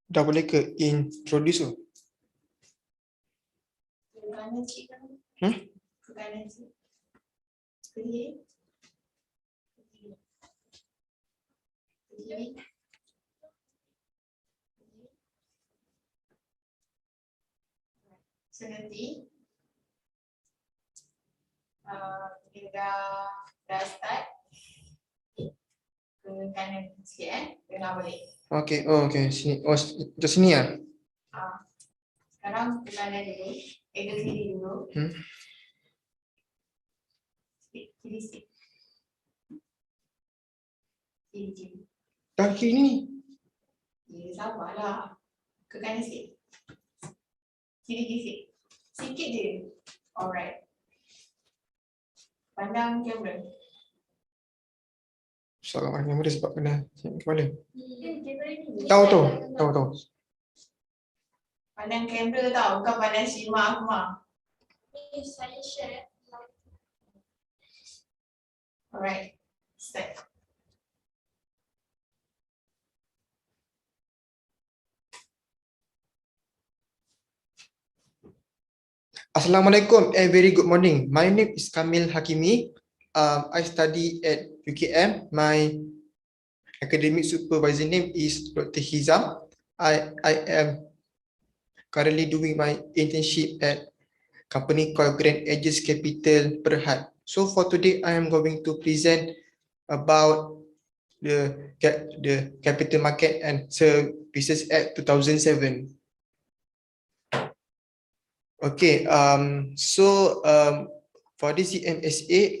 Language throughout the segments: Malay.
Dah boleh ke introduce tu? So nanti kita dah start ke kanan sikit dengar balik. Okay, okay, sini. Oh, ke sini ya? Sekarang ke kanan dulu, ke kiri dulu. Kiri sikit. Kiri. Dah kiri ni. Ya, sabarlah. Ke kanan sikit. Kiri sikit. Sikit je. Alright. Pandang kamera. Salah pandang kamera sebab kena kepala. Kamera ni. Tahu. Pandang kamera tau, bukan pandang Shima Akmal. Saya share. Alright. Start. Assalamualaikum and very good morning. My name is Kamil Hakimi. I study at UKM. My academic supervisor name is Dr. Hizam. I am currently doing my internship at company called Grand Aegis Capital Berhad. So for today, I am going to present about the Capital Market and Services Act 2007. Okay, for this CMSA,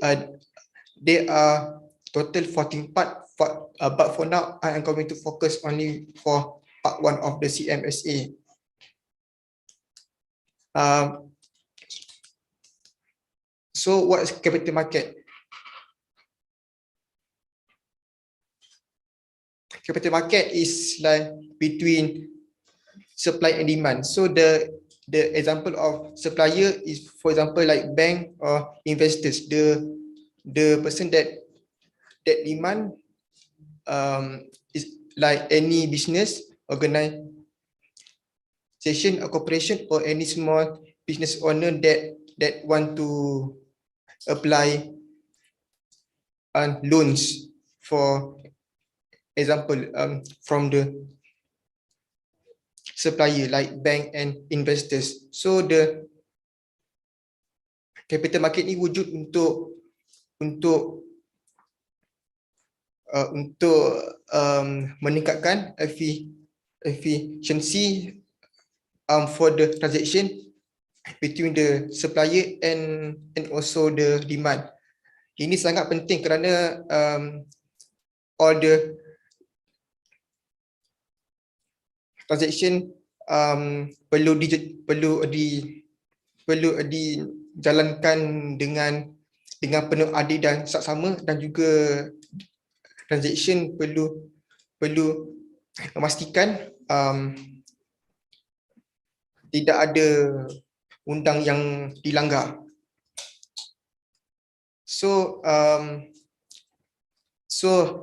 there are total 14 part, but for now, I am going to focus only for part 1 of the CMSA. So what is capital market? Capital market is like between supply and demand. So the example of supplier is, for example, like bank or investors. The person that demand is like any business, organization, or corporation, or any small business owner that want to apply loans, for example, from the supplier like bank and investors. So the capital market ni wujud untuk meningkatkan efficiency for the transaction between the supplier and also the demand. Ini sangat penting kerana all the transaction perlu dijalankan dengan penuh adil dan saksama, dan juga transaction perlu memastikan tidak ada undang yang dilanggar. So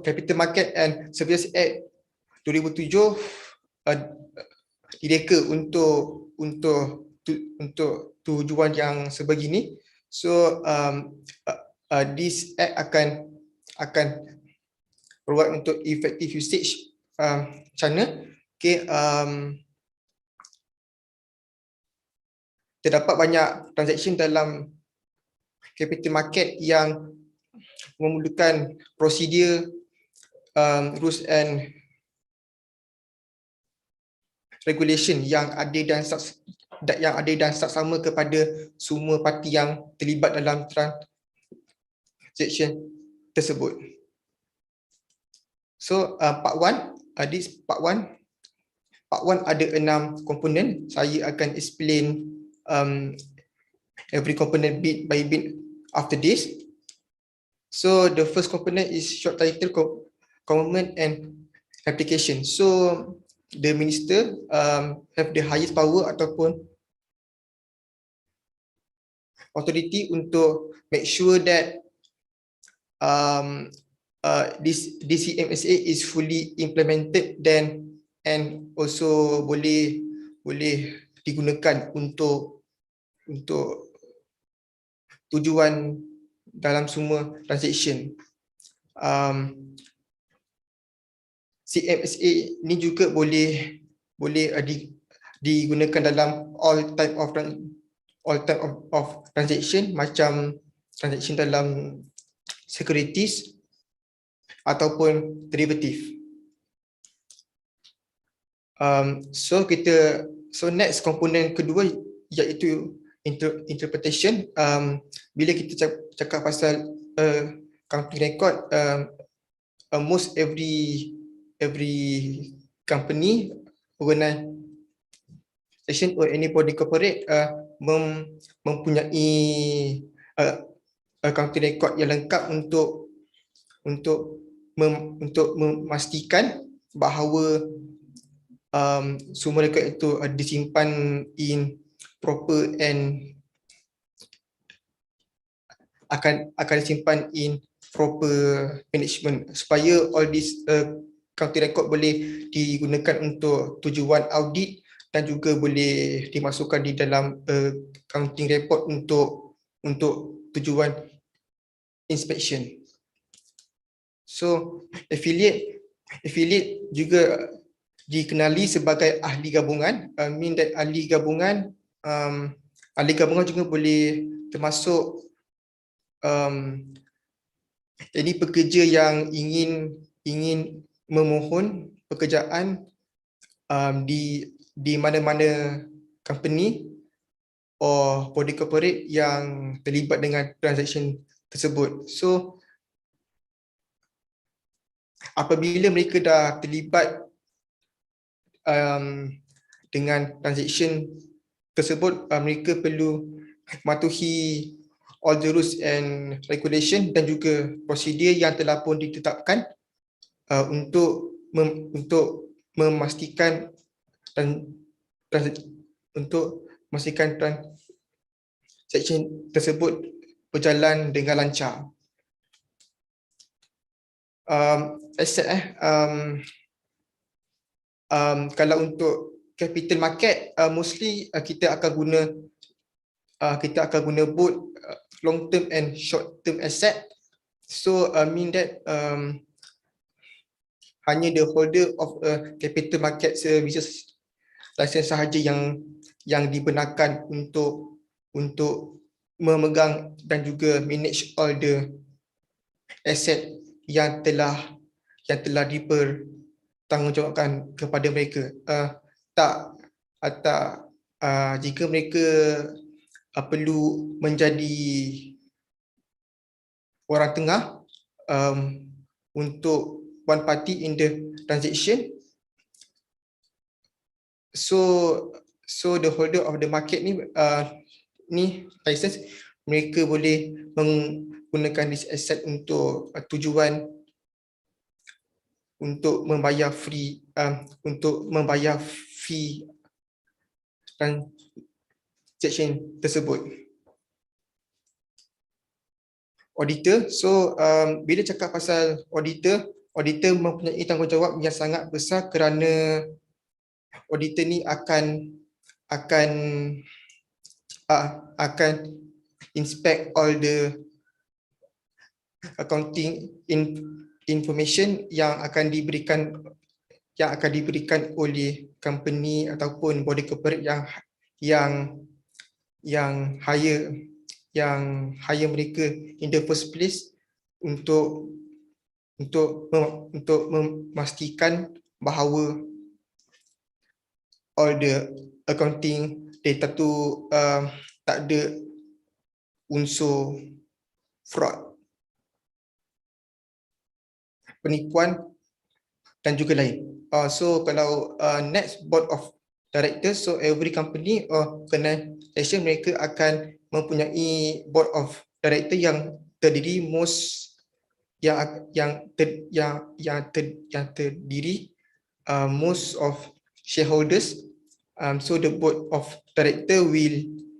Capital Market and Services Act 2007 direka untuk tujuan yang sebegini. So this act akan provide untuk effective usage macam mana? Okay, terdapat banyak transaction dalam capital market yang memerlukan prosedur, rules and regulation yang adil dan saksama kepada semua parti yang terlibat dalam transaction tersebut. So part 1, this part 1 ada 6 komponen. Saya akan explain every component bit by bit after this. So the first component is short title, commitment and application. So the minister have the highest power ataupun authority untuk make sure that this CMSA is fully implemented, then and also boleh digunakan untuk tujuan dalam semua transaction. CMSA ni juga boleh digunakan dalam all type of transaction, macam transaction dalam securities ataupun derivative. So next komponen kedua iaitu interpretation. Bila kita cakap pasal accounting record, almost every company, organization or anybody corporate mempunyai accounting record yang lengkap untuk memastikan bahawa semua rekod itu disimpan in proper and akan disimpan in proper management, supaya all this accounting record boleh digunakan untuk tujuan audit dan juga boleh dimasukkan di dalam accounting report untuk tujuan inspection. So affiliate juga dikenali sebagai ahli gabungan. Mean that ahli gabungan juga boleh termasuk ini pekerja yang ingin memohon pekerjaan di mana-mana company or body corporate yang terlibat dengan transaction tersebut. So apabila mereka dah terlibat dengan transaction tersebut, mereka perlu mematuhi all the rules and regulation dan juga prosedur yang telah pun ditetapkan untuk memastikan transaction tersebut berjalan dengan lancar. Kalau untuk capital market, mostly kita akan guna both long term and short term asset. So mean that hanya the holder of a capital market services license sahaja yang dibenarkan untuk memegang dan juga manage all the asset yang telah dipertanggungjawabkan kepada mereka. Jika mereka perlu menjadi orang tengah untuk one party in the transaction, so the holder of the market ni license, mereka boleh menggunakan this asset untuk tujuan untuk membayar fee transaction tersebut. Auditor, so bila cakap pasal auditor mempunyai tanggungjawab yang sangat besar, kerana auditor ni akan inspect all the accounting information yang akan diberikan oleh company ataupun body corporate yang hire mereka in the first place untuk memastikan bahawa all the accounting data tu tak ada unsur fraud, penipuan dan juga lain. So kalau next board of directors, so every company or organization mereka akan mempunyai board of director yang terdiri terdiri most of shareholders. So the board of director will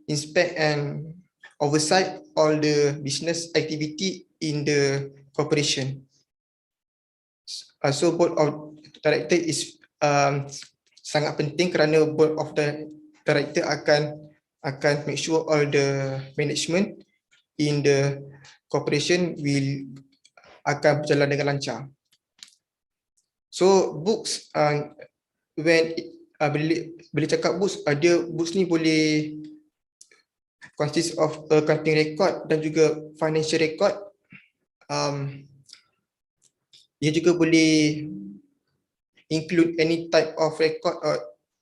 inspect and oversight all the business activity in the corporation. So board of director is sangat penting kerana board of the director akan make sure all the management in the corporation akan berjalan dengan lancar. So books, bila cakap books, books ni boleh consist of accounting record dan juga financial record. Ia juga boleh include any type of record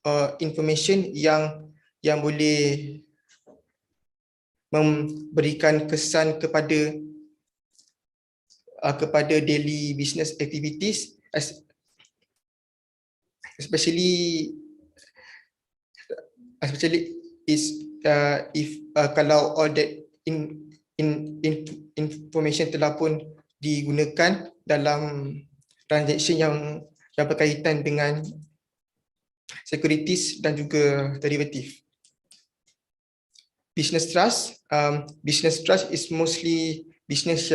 or information yang boleh memberikan kesan kepada daily business activities, especially is if kalau all that information telah pun digunakan dalam transaction yang berkaitan dengan securities dan juga derivatif. Business trust is mostly business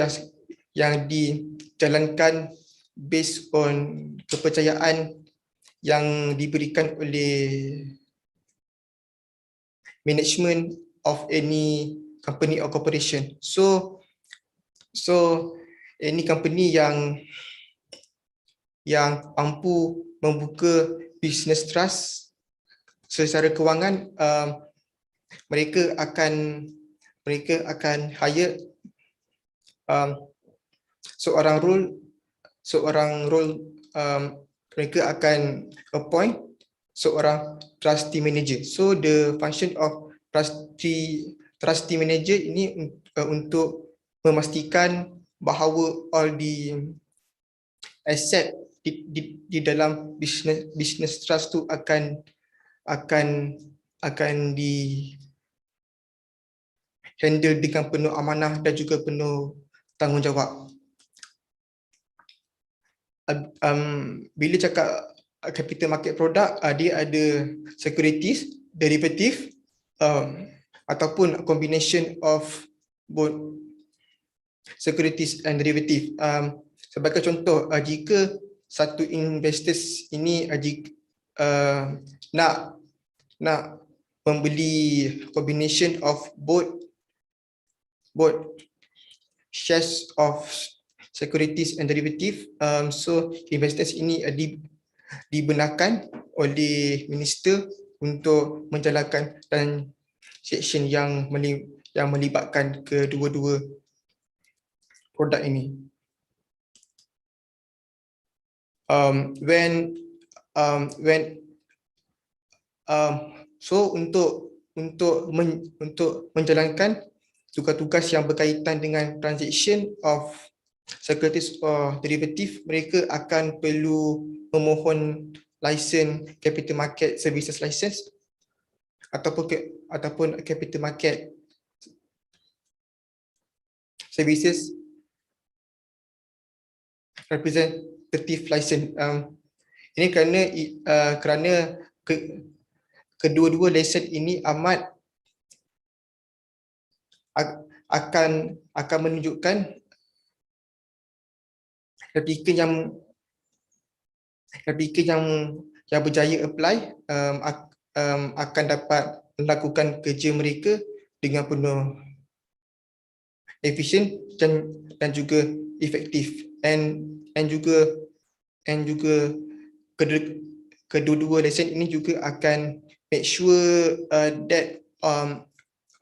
yang dijalankan based on kepercayaan yang diberikan oleh management of any company or corporation. So any company yang mampu membuka business trust secara kewangan, mereka akan hire seorang role, mereka akan appoint seorang trustee manager. So the function of trustee manager ini untuk memastikan bahawa all the asset di dalam business trust tu akan di handle dengan penuh amanah dan juga penuh tanggungjawab. Bila cakap capital market product, dia ada securities, derivative, ataupun combination of both securities and derivative. Sebagai contoh, jika satu investors ini nak membeli combination of both shares of securities and derivative, so investors ini dibenarkan oleh minister untuk menjalankan transaction yang melibatkan kedua-dua produk ini. So untuk menjalankan tugas-tugas yang berkaitan dengan transaction of securities or derivative, mereka akan perlu memohon license capital market services license ataupun capital market services representative license. Ini kerana kedua-dua license ini akan menunjukkan replika yang berjaya apply akan dapat melakukan kerja mereka dengan penuh efisien dan juga efektif, and juga kedua-dua license ini juga akan make sure that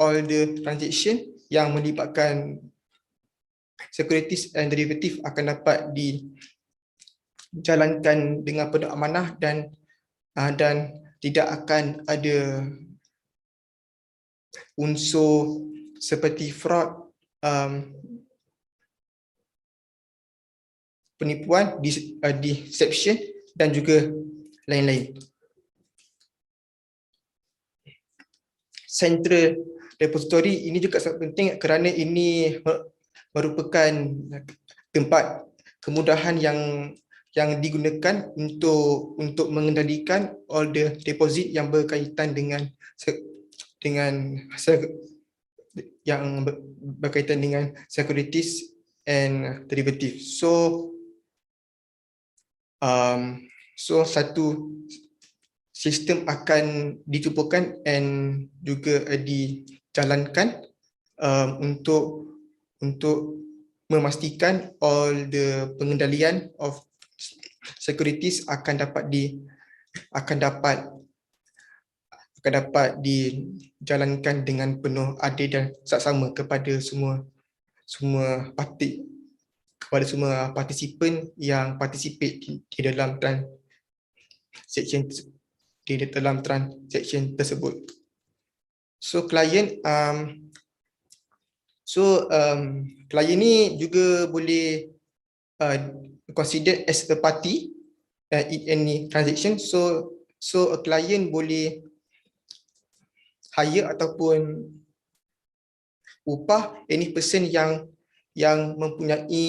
all the transaction yang melibatkan securities and derivative akan dapat dijalankan dengan penuh amanah dan tidak akan ada unsur seperti fraud, penipuan, deception dan juga lain-lain. Central repository ini juga sangat penting kerana ini merupakan tempat kemudahan yang digunakan untuk mengendalikan all the deposit yang berkaitan dengan securities and derivative. So satu sistem akan ditubuhkan and juga dijalankan untuk memastikan all the pengendalian of securities akan dapat dijalankan dengan penuh adil dan saksama kepada semua partisipan yang participate di dalam transaction tersebut. So klien klien ni juga boleh consider as a party in any transaction. So a client boleh hire ataupun upah any person yang mempunyai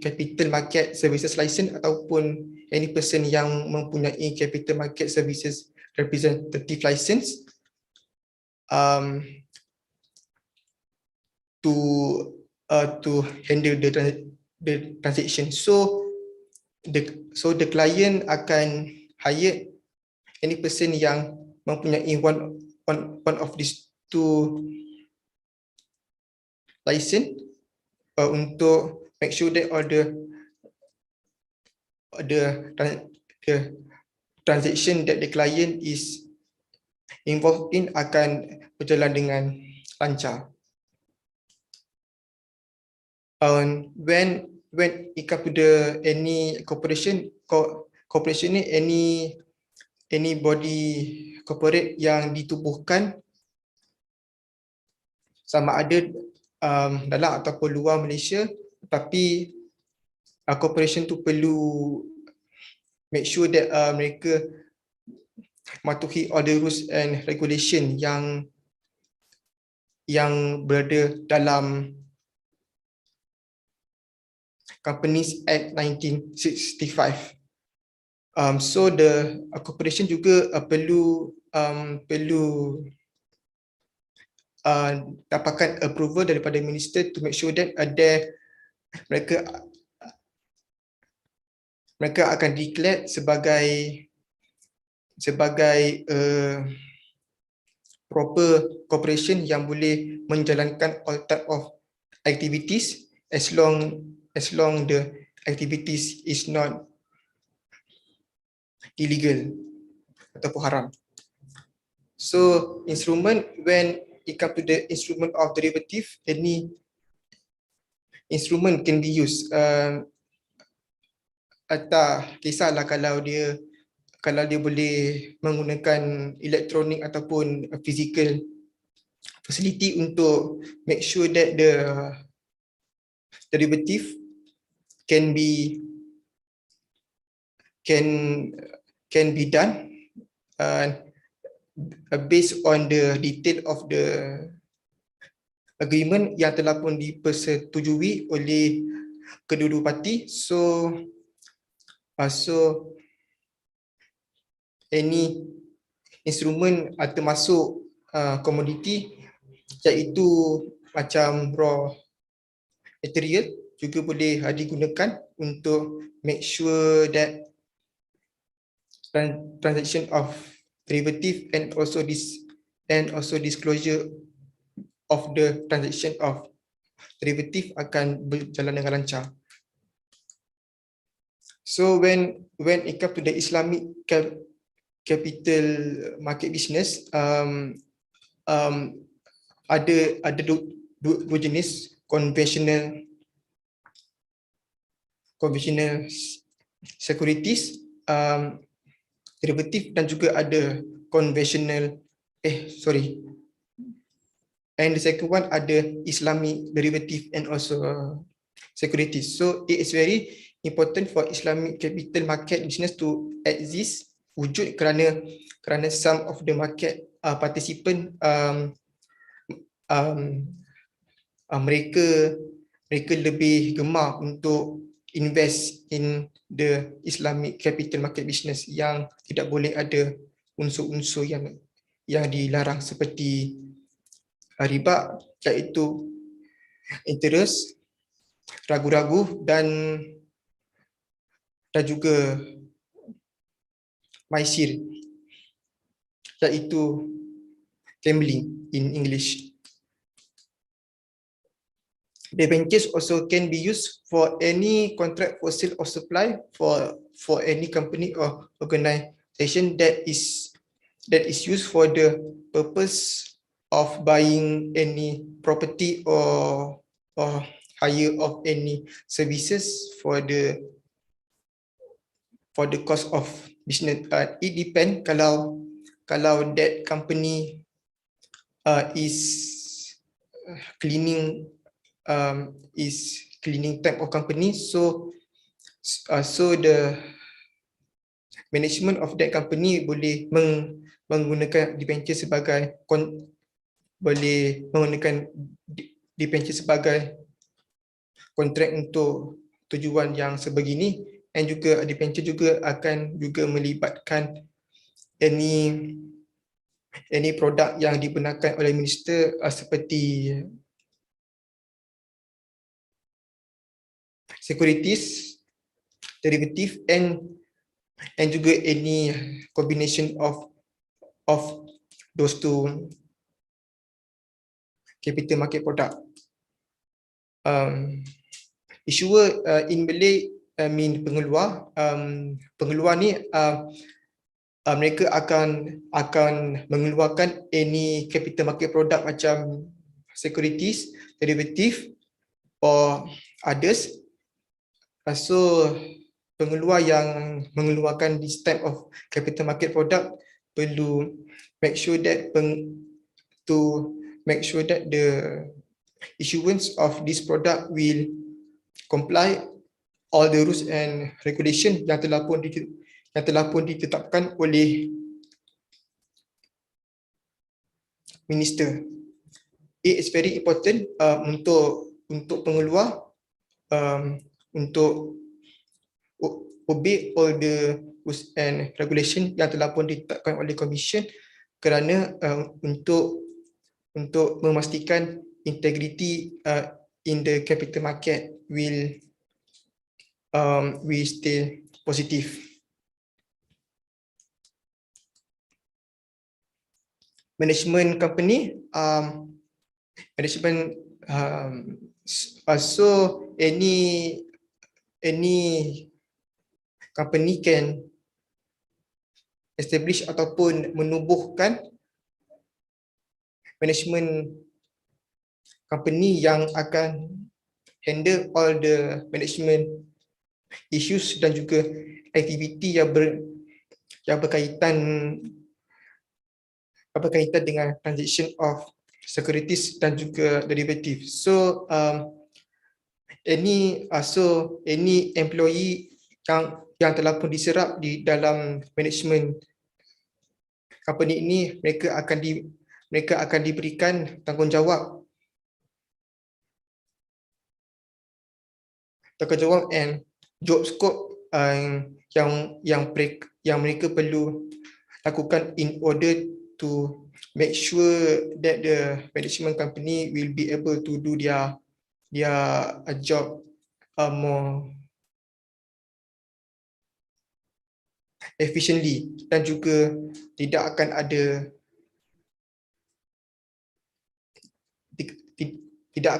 capital market services license ataupun any person yang mempunyai capital market services representative license to handle the transaction. So the client akan hire any person yang mempunyai one of these two license untuk make sure that all the transaction that the client is involved in akan berjalan dengan lancar. When it comes to any corporation ni any body corporate yang ditubuhkan sama ada dalam ataupun luar Malaysia, tapi corporation tu perlu make sure that mereka mematuhi all the rules and regulation yang berada dalam Companies Act 1965. So the corporation juga perlu dapatkan approval daripada minister to make sure that mereka akan declare sebagai proper corporation yang boleh menjalankan all type of activities as long the activities is not illegal ataupun haram. So instrument, when it comes to the instrument of derivative, any instrument can be used. Tak kisahlah kalau dia boleh menggunakan elektronik ataupun physical facility untuk make sure that the derivative can be done based on the detail of the agreement yang telah pun dipersetujui oleh kedua-dua parti. So any instrument termasuk komoditi iaitu macam raw material juga boleh digunakan untuk make sure that transaction of derivative and also disclosure of the transaction of derivative akan berjalan dengan lancar. So when it comes to the Islamic capital market business, ada dua jenis, conventional securities, derivative, dan juga ada conventional and the second one ada Islamic derivative and also securities. So it is very important for Islamic capital market business to exist, wujud, kerana some of the market participant mereka lebih gemar untuk invest in the Islamic capital market business yang tidak boleh ada unsur-unsur yang dilarang seperti riba, iaitu interest, ragu-ragu dan juga maisir, iaitu gambling in English. Debentures also can be used for any contract for sale or supply for any company or organization that is used for the purpose of buying any property or hire of any services for the cost of business. It depends kalau that company is cleaning type of company, so the management of that company boleh menggunakan debenture sebagai kontrak untuk tujuan yang sebegini, dan juga debenture juga akan juga melibatkan any produk yang digunakan oleh minister seperti securities, derivative, and juga any combination of those two capital market product. Issuer in Malay mean pengeluar. Pengeluar ni mereka akan mengeluarkan any capital market product macam securities, derivative or others. So pengeluar yang mengeluarkan this type of capital market product perlu make sure that the issuance of this product will comply all the rules and regulation yang telah pun ditetapkan oleh minister. It is very important untuk pengeluar untuk obey all the rules and regulation yang telah pun ditetapkan oleh Commission, kerana untuk memastikan integrity in the capital market will stay positive. Management company, so any company can establish ataupun menubuhkan management company yang akan handle all the management issues dan juga aktiviti yang berkaitan dengan transaction of securities dan juga derivative. So any employee yang telah pun diserap di dalam management company ini, mereka akan diberikan tanggungjawab and job scope yang mereka perlu lakukan in order to make sure that the management company will be able to do their job more efficiently, dan juga tidak akan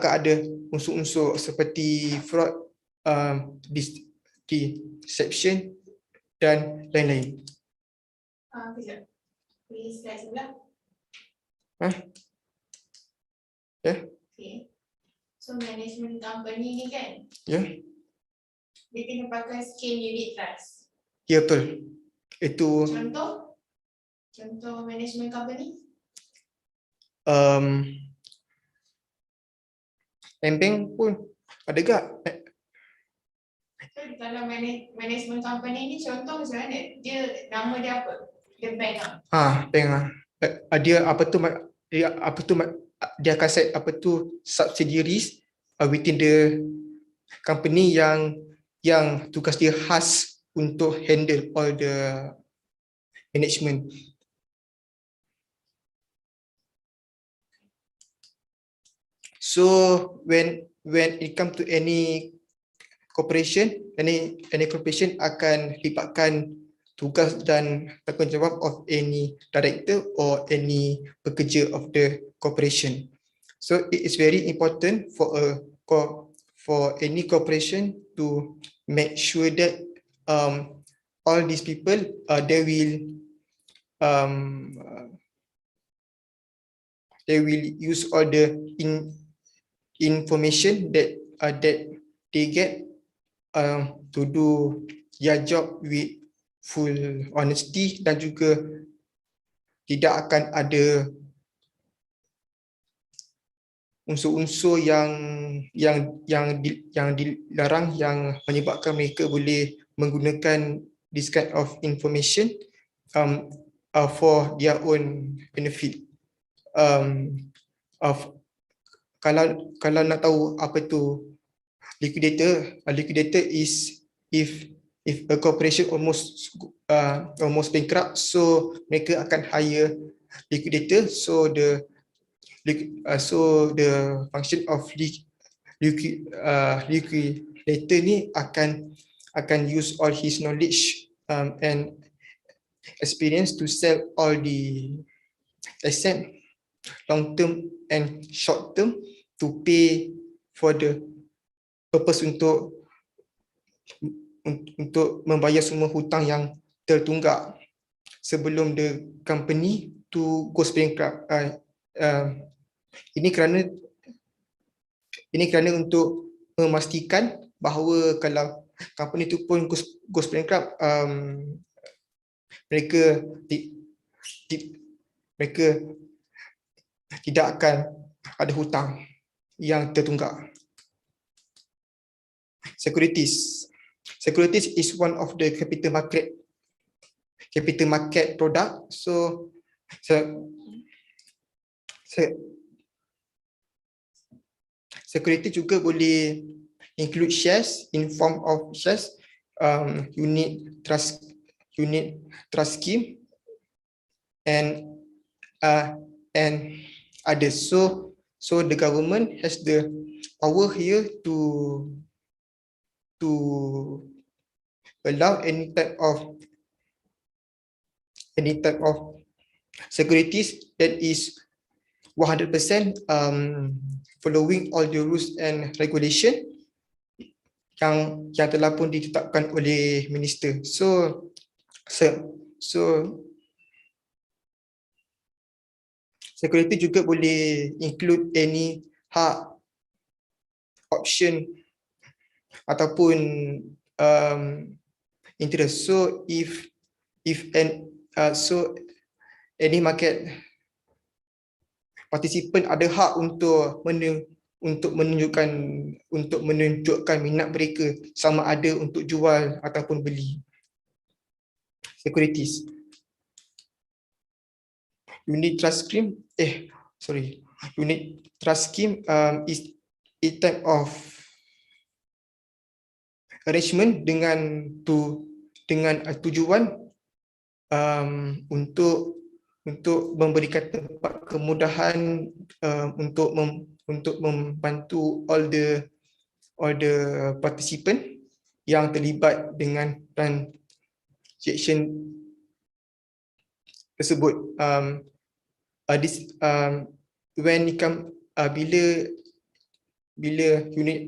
ada unsur-unsur seperti fraud, deception dan lain-lain. Kejap. Please slide sebelah. Ya. Okay. So management company ni kan, Ya. dia kena pakai scale unit trust. Ya, betul. Itu Contoh management company. Bank pun ada gak? So kalau management company ni contoh macam mana? Nama dia apa? Dia bank lah. Bank lah. Dia dia akan set subsidiaries within the company yang tugas dia khas untuk handle all the management. So when it comes to any corporation, any corporation akan libatkan tugas dan tanggungjawab of any director or any pekerja of the corporation. So it is very important for any corporation to make sure that all these people um, they will use all the information that they get to do their job with full honesty, dan juga tidak akan ada unsur-unsur yang dilarang yang menyebabkan mereka boleh menggunakan this kind of information for their own benefit. Kalau nak tahu apa tu liquidator is if a corporation almost bankrupt, so mereka akan hire liquidator. So the function of liquidator ni akan use all his knowledge and experience to sell all the asset, long term and short term, to pay for the purpose untuk membayar semua hutang yang tertunggak sebelum the company to go bankrupt. Ini kerana untuk memastikan bahawa kalau company itu pun go bankrupt, mereka tidak akan ada hutang yang tertunggak. Securities is one of the capital market product. So security juga boleh include shares in form of shares, unit trust scheme, and others. So the government has the power here to allow any type of securities that is 100% following all the rules and regulation yang telah pun ditetapkan oleh minister. So security juga boleh include any hak, option ataupun interest. So if any market participant ada hak untuk menunjukkan minat mereka, sama ada untuk jual ataupun beli securities. Unit trust scheme is a type of arrangement dengan tujuan untuk memberikan tempat kemudahan untuk membantu all the participant yang terlibat dengan transaction tersebut. Bila unit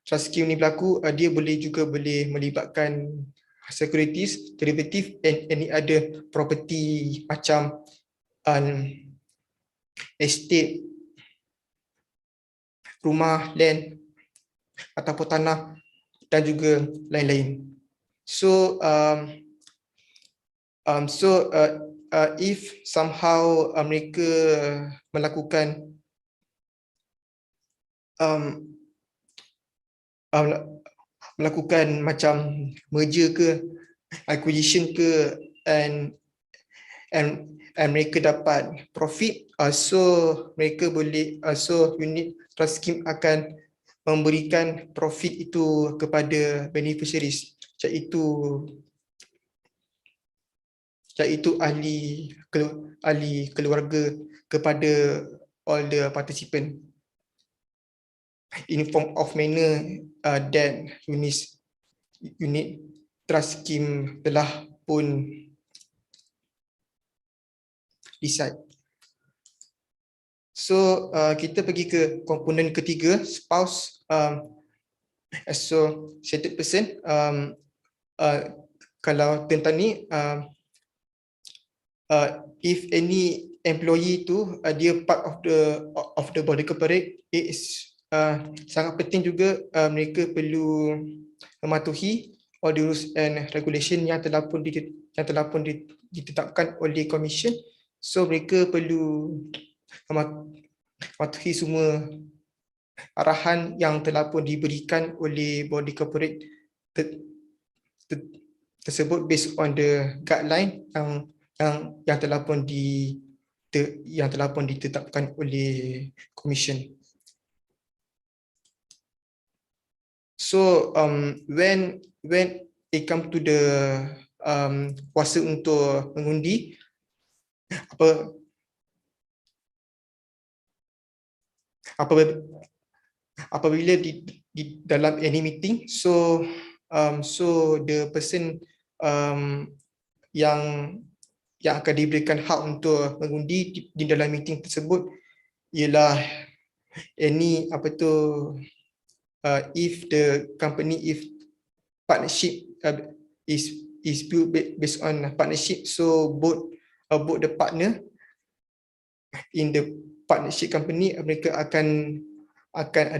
trust scheme ni berlaku, dia juga boleh melibatkan securities, derivative and any other property macam estate, rumah, land ataupun tanah dan juga lain-lain. So if somehow mereka melakukan macam merger ke acquisition ke, and mereka dapat profit, so mereka boleh, so unit trust scheme akan memberikan profit itu kepada beneficiaries, iaitu ahli keluarga, kepada all the participant, in form of manner that unit trust scheme telah pun decide. So kita pergi ke komponen ketiga, spouse associated person. Kalau tentang ni, if any employee tu dia part of the body corporate, it is sangat penting juga mereka perlu mematuhi all the rules and regulation yang telah pun ditetapkan oleh Commission. So mereka perlu mematuhi semua arahan yang telah pun diberikan oleh body corporate tersebut based on the guideline yang telah pun ditetapkan oleh Commission. So when it come to the kuasa untuk mengundi, apabila di dalam any meeting, so the person yang akan diberikan hak untuk mengundi di dalam meeting tersebut ialah if the company, if partnership is built based on partnership, so both the partner in the partnership company, mereka akan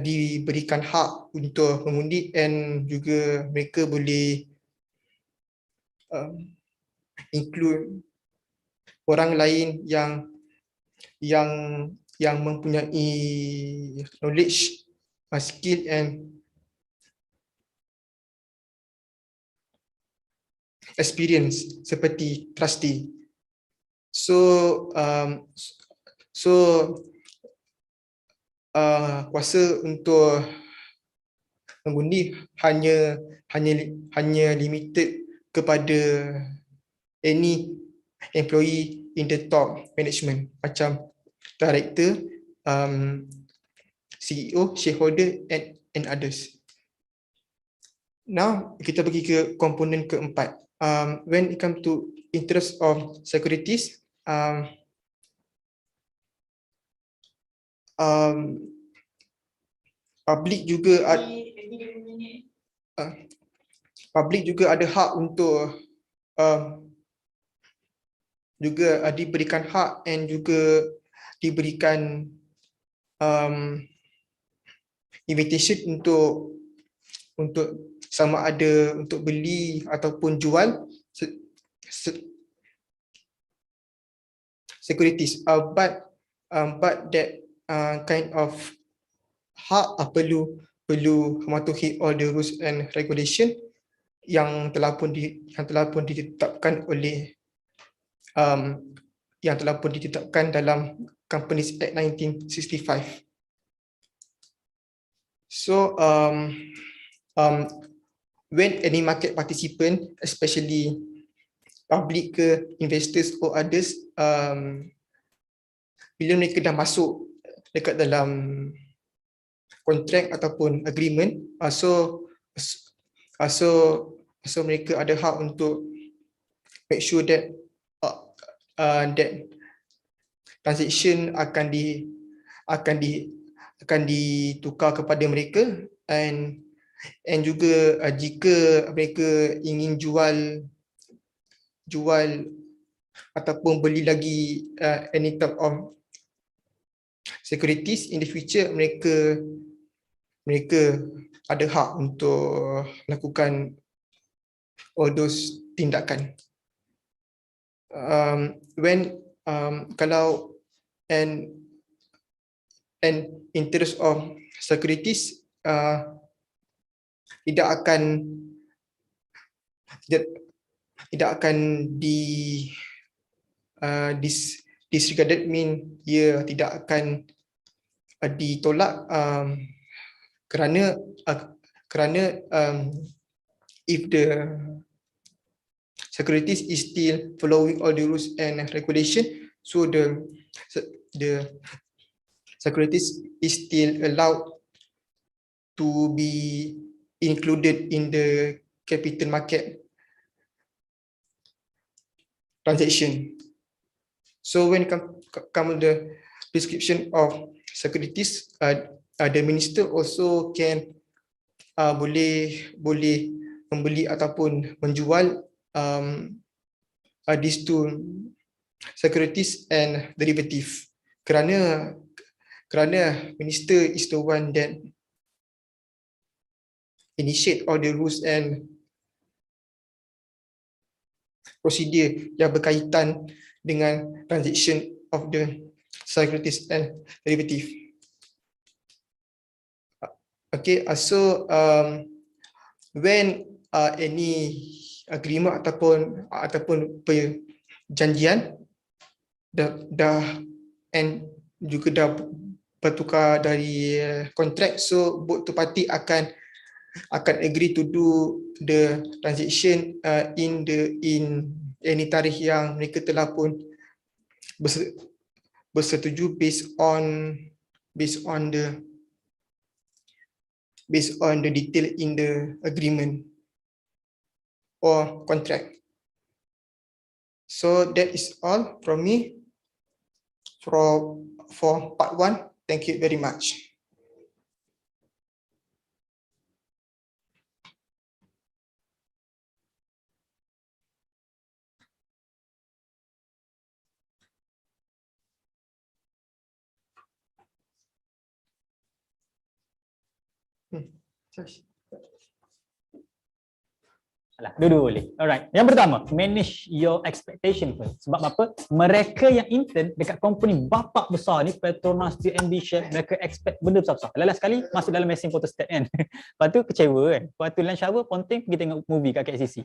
diberikan hak untuk mengundi, and juga mereka boleh include orang lain yang mempunyai knowledge, skill and experience seperti trustee. So kuasa untuk mengundi hanya limited kepada any employee in the top management, macam director, CEO, shareholder and others. Now kita pergi ke komponen keempat. When it comes to interest of securities, public juga ada hak untuk juga diberikan hak and juga diberikan invitation untuk sama ada untuk beli ataupun jual securities, but that kind of hak perlu mematuhi all the rules and regulation yang telah pun ditetapkan oleh yang telah pun ditetapkan dalam Companies Act 1965. So when any market participant, especially public ke investors or others, bila mereka dah masuk dekat dalam kontrak ataupun agreement, so mereka ada hak untuk make sure that that transaction akan ditukar kepada mereka, and juga jika mereka ingin jual ataupun beli lagi any type of securities in the future, mereka ada hak untuk melakukan all those tindakan. Kalau and interest of securities tidak akan disregarded, mean ia tidak akan ditolak kerana if the securities is still following all the rules and regulation, so the securities is still allowed to be included in the capital market. transaction. So when come the description of securities, the minister also can boleh membeli ataupun menjual these two securities and derivative, kerana minister is the one that initiate all the rules and procedure yang berkaitan dengan transaction of the securities and derivative. Okay, so when any agreement ataupun perjanjian dah and juga dah bertukar dari kontrak, so both two party akan agree to do the transaction in any tarikh yang mereka telah pun bersetuju based on the detail in the agreement or contract. So that is all from me for part 1. Thank you very much. Dua-dua boleh. Alright. Yang pertama, manage your expectation first. Sebab apa? Mereka yang intern dekat company bapak besar ni, Petronas, TMB, Shell, mereka expect benda besar-besar. Last sekali masuk dalam mesin photostat kan. Lepas tu kecewa kan. Lepas tu lunch hour, ponting pergi tengok movie kat KLCC.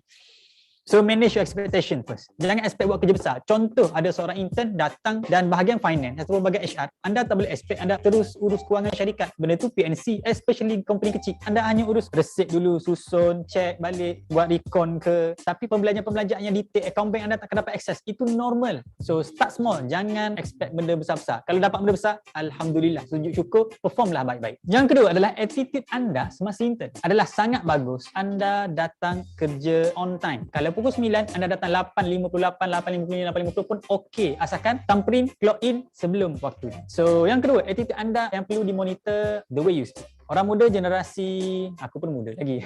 So manage your expectation first. Jangan expect buat kerja besar. Contoh, ada seorang intern datang dan bahagian finance atau bahagian HR, anda tak boleh expect anda terus urus kewangan syarikat. Benda tu PNC, especially company kecil. Anda hanya urus resit dulu, susun, check balik, buat recon ke. Tapi pembelajaran yang detail, account bank anda tak akan dapat akses. Itu normal. So start small. Jangan expect benda besar-besar. Kalau dapat benda besar, alhamdulillah, sujud syukur, performlah baik-baik. Yang kedua adalah attitude anda semasa intern adalah sangat bagus. Anda datang kerja on time. Kalau pukul 9, anda datang 8.58, 8.59, 8.50 pun okey. Asalkan thumbprint, clock in sebelum waktu. So, yang kedua, attitude anda yang perlu dimonitor the way you speak. Orang muda generasi, aku pun muda lagi.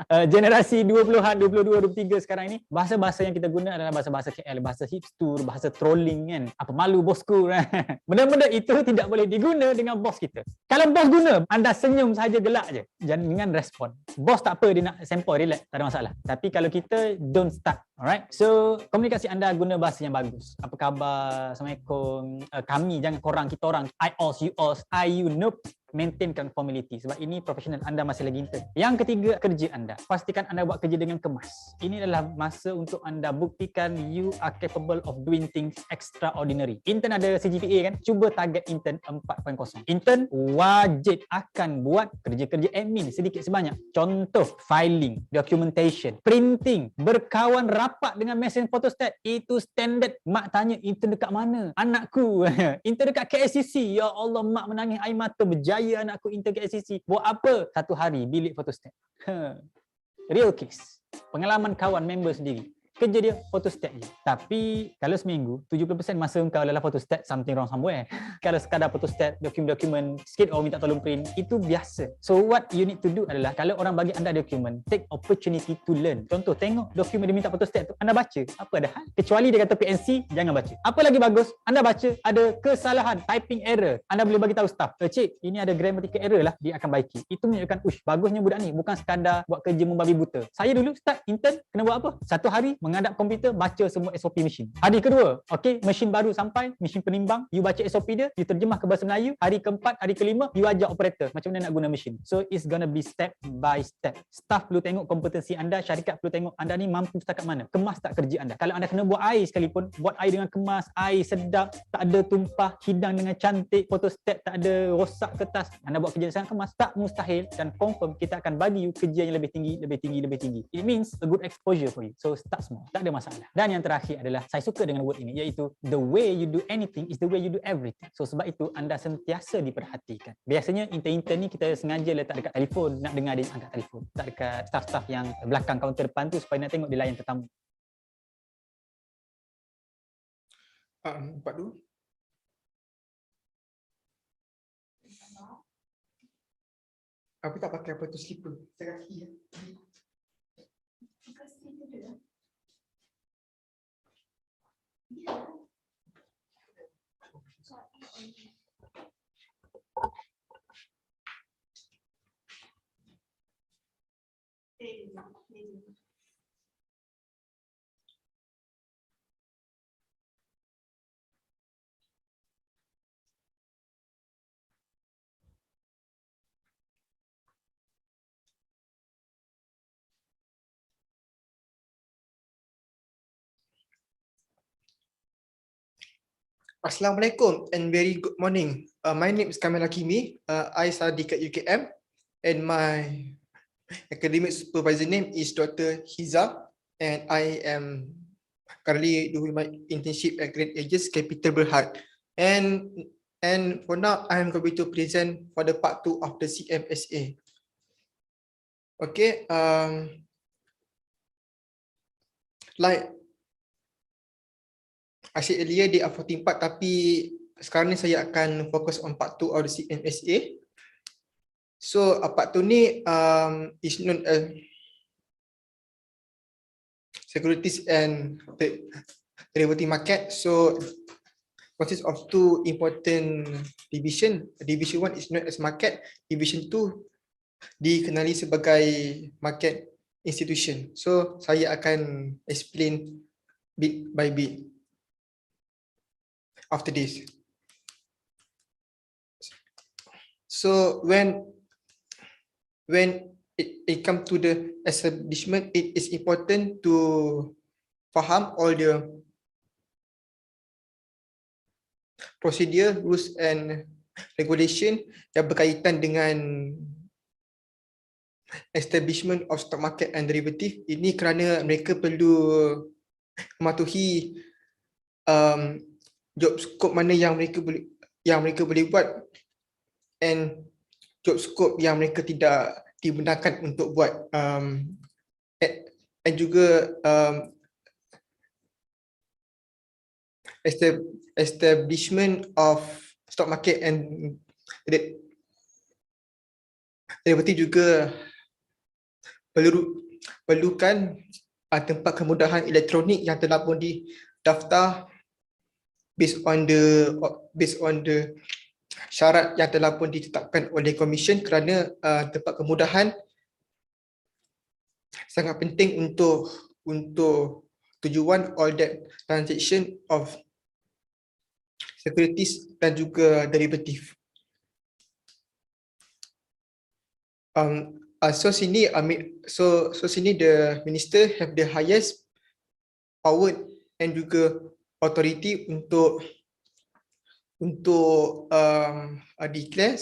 Generasi 20-an, 22, 23 sekarang ini, bahasa-bahasa yang kita guna adalah bahasa-bahasa KL, bahasa hipster, bahasa trolling kan. Apa malu bosku kan. Benda-benda itu tidak boleh diguna dengan bos kita. Kalau bos guna, anda senyum saja, gelak je. Jangan respon. Bos tak apa, dia nak sempoi, relax, tak ada masalah. Tapi kalau kita, don't start. Alright? So, komunikasi anda guna bahasa yang bagus. Apa khabar? Assalamualaikum. Kami, jangan korang, kita orang. I us, you us, I, you, nope. Maintainkan formality sebab ini profesional, anda masih lagi intern. Yang ketiga, kerja anda. Pastikan anda buat kerja dengan kemas. Ini adalah masa untuk anda buktikan you are capable of doing things extraordinary. Intern ada CGPA kan? Cuba target intern 4.0. Intern wajib akan buat kerja-kerja admin sedikit sebanyak. Contoh, filing, documentation, printing, berkawan rapat dengan mesin photostat. Itu standard. Mak tanya, intern dekat mana? Anakku. Intern dekat KLCC. Ya Allah, mak menangis air mata, berjaya anakku intern ke SCC. Buat apa? 1 hari bilik photostat. Real case. Pengalaman kawan member sendiri. Kerja dia photostat je. Tapi kalau seminggu, 70% masa kau adalah photostat, something wrong somewhere. Kalau sekadar photostat, dokumen-dokumen sikit orang minta tolong print, itu biasa. So what you need to do adalah, kalau orang bagi anda dokumen, take opportunity to learn. Contoh, tengok dokumen dia minta photostat tu, anda baca. Apa ada hal? Kecuali dia kata PNC, jangan baca. Apa lagi bagus? Anda baca, ada kesalahan, typing error. Anda boleh bagi tahu staff, cik, ini ada grammatical error lah, dia akan baiki. Itu menunjukkan, bagusnya budak ni, bukan sekadar buat kerja membabi buta. Saya dulu start intern, kena buat apa? 1 hari, menghadap komputer, baca semua SOP mesin. Hari kedua, okey, mesin baru sampai, mesin penimbang, you baca SOP dia, you terjemah ke bahasa Melayu. Hari keempat, hari kelima, you ajar operator macam mana nak guna mesin. So it's gonna be step by step. Staff perlu tengok kompetensi anda, syarikat perlu tengok anda ni mampu setakat mana. Kemas tak kerja anda. Kalau anda kena buat air sekalipun, buat air dengan kemas, air sedap, tak ada tumpah, hidang dengan cantik, photostat tak ada rosak kertas. Anda buat kerja sangat kemas, tak mustahil, dan confirm kita akan bagi you kerja yang lebih tinggi, lebih tinggi, lebih tinggi. It means a good exposure for you. So start small. Tak ada masalah. Dan yang terakhir adalah, saya suka dengan word ini, iaitu the way you do anything is the way you do everything. So sebab itu anda sentiasa diperhatikan. Biasanya intern-intern ni kita sengaja letak dekat telefon, nak dengar dia angkat telefon. Tak dekat staff-staff yang belakang kaunter depan tu supaya nak tengok dia layan tetamu. Nampak dulu. Aku tak pakai apa tu slipper. Saya kaki ya. Assalamualaikum and very good morning. My name is Kamil. I study at UKM and my academic supervisor name is Dr. Hizam, and I am currently doing my internship at Great Aegis Capital Berhad. And for now, I am going to present for the part 2 of the CMSA. Okay, like I said earlier, there are 14 part, tapi sekarang ni saya akan fokus on part 2 of the CMSA. So part 2 ni is known as securities and derivative market. So consists of two important division. Division 1 is known as market. Division 2 dikenali sebagai market institution. So saya akan explain bit by bit after this. So when it comes to the establishment, it is important to faham all the procedure, rules and regulation yang berkaitan dengan establishment of stock market and derivative. Ini kerana mereka perlu mematuhi job scope mana yang mereka boleh buat and job scope yang mereka tidak dibenarkan untuk buat, and juga establishment of stock market and derivative juga perlukan tempat kemudahan elektronik yang telah pun didaftar based on the syarat yang telah pun ditetapkan oleh Commission, kerana tempat kemudahan sangat penting untuk tujuan all that transaction of securities dan juga derivative. So sini the minister have the highest power and juga authority untuk declare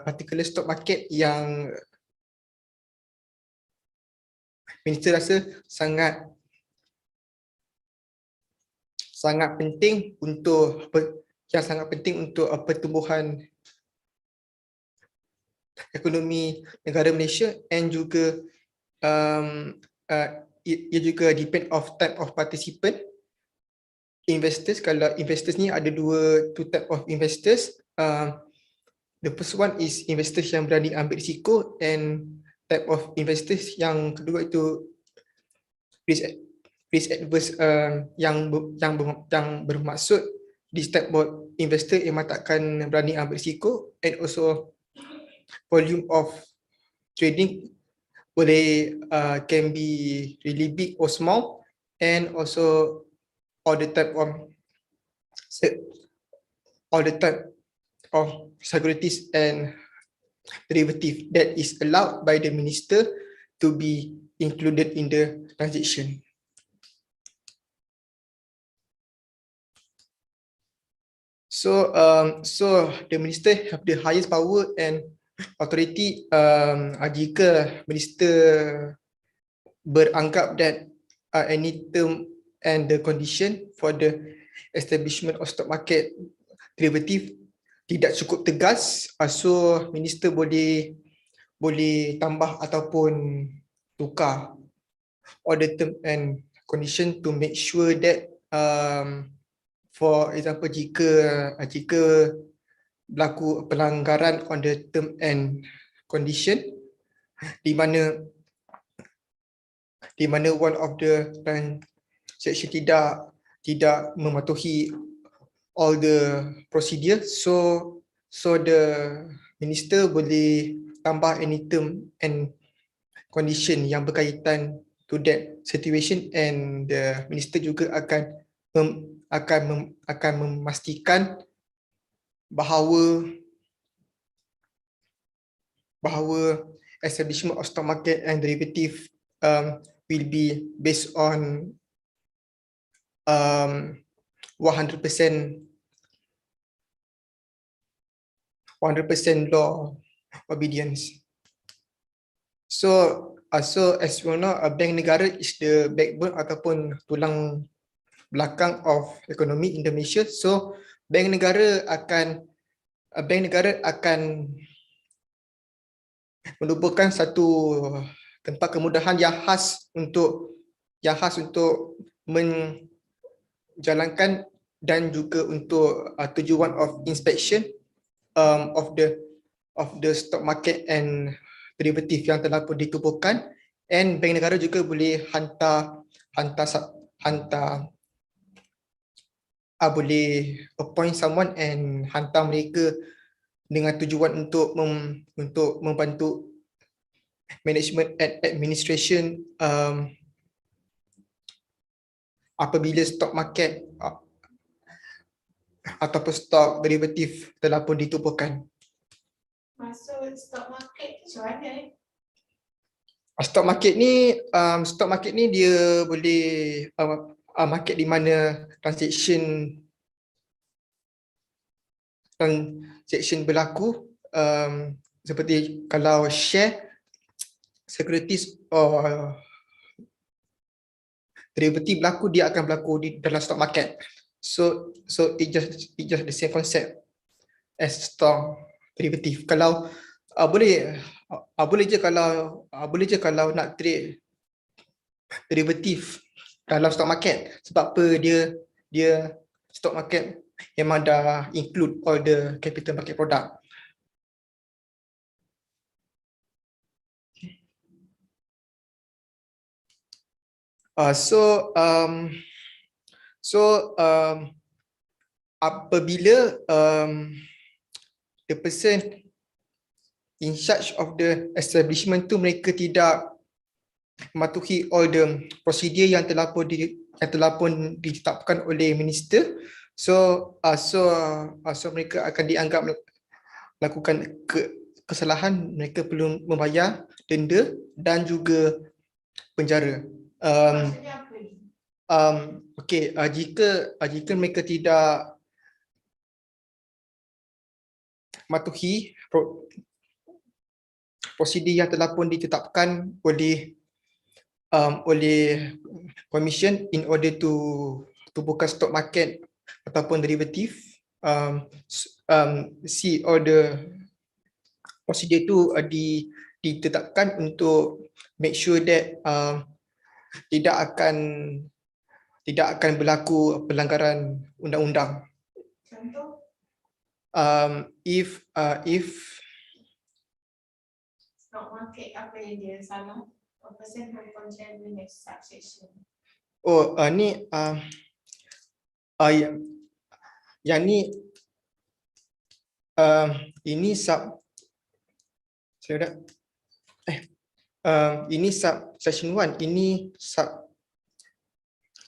particular stock market yang minister rasa sangat penting untuk pertumbuhan ekonomi negara Malaysia, and juga ia juga depend of type of participant. Investors, kalau investors ni ada two type of investors. The first one is investors yang berani ambil risiko, and type of investors yang kedua itu risk adverse, yang bermaksud this type of investor yang takkan berani ambil risiko, and also volume of trading can be really big or small, and also all the type of securities and derivative that is allowed by the minister to be included in the transaction. So the minister have the highest power and authority. Jika minister beranggap that any term and the condition for the establishment of stock market derivative tidak cukup tegas, so minister boleh tambah ataupun tukar all the term and condition to make sure that For example, jika berlaku pelanggaran on the term and condition di mana one of the transaction tidak mematuhi all the procedure, so the minister boleh tambah any term and condition yang berkaitan to that situation, and the minister juga akan memastikan bahawa establishment of stock market and derivative will be based on 100% law obedience. So as you know, bank negara is the backbone ataupun tulang belakang of ekonomi Indonesia. So bank negara akan merupakan satu tempat kemudahan yang khas untuk menjalankan dan juga untuk tujuan of inspection of the stock market and derivative yang telah pun ditubuhkan, and bank negara juga boleh boleh appoint someone and hantar mereka dengan tujuan untuk membantu management and administration apabila stock market ataupun stock derivatif telah pun ditubuhkan. Masuk stock market tu macam mana? Stock market ni dia boleh market di mana transaction berlaku, seperti kalau share, securities or derivative berlaku, dia akan berlaku di dalam stock market. So it just the same concept as stock derivative. Kalau boleh je kalau nak trade derivatif dalam stock market, sebab apa, dia stock market memang dah include all the capital market product. Apabila the person in charge of the establishment tu mereka tidak mematuhi all the prosedur yang telah pun ditetapkan oleh minister, so mereka akan dianggap melakukan kesalahan, mereka perlu membayar denda dan juga penjara. Maksudnya apa ni? Jika mereka tidak mematuhi prosedur yang telah pun ditetapkan oleh Commission in order to buka stock market ataupun derivatif, see all the prosedur itu ditetapkan untuk make sure that tidak akan berlaku pelanggaran undang-undang. Contoh? If Stock market apa yang dia salah? A person who contain the next subsection. yang ni ini ini sub section 1, ini sub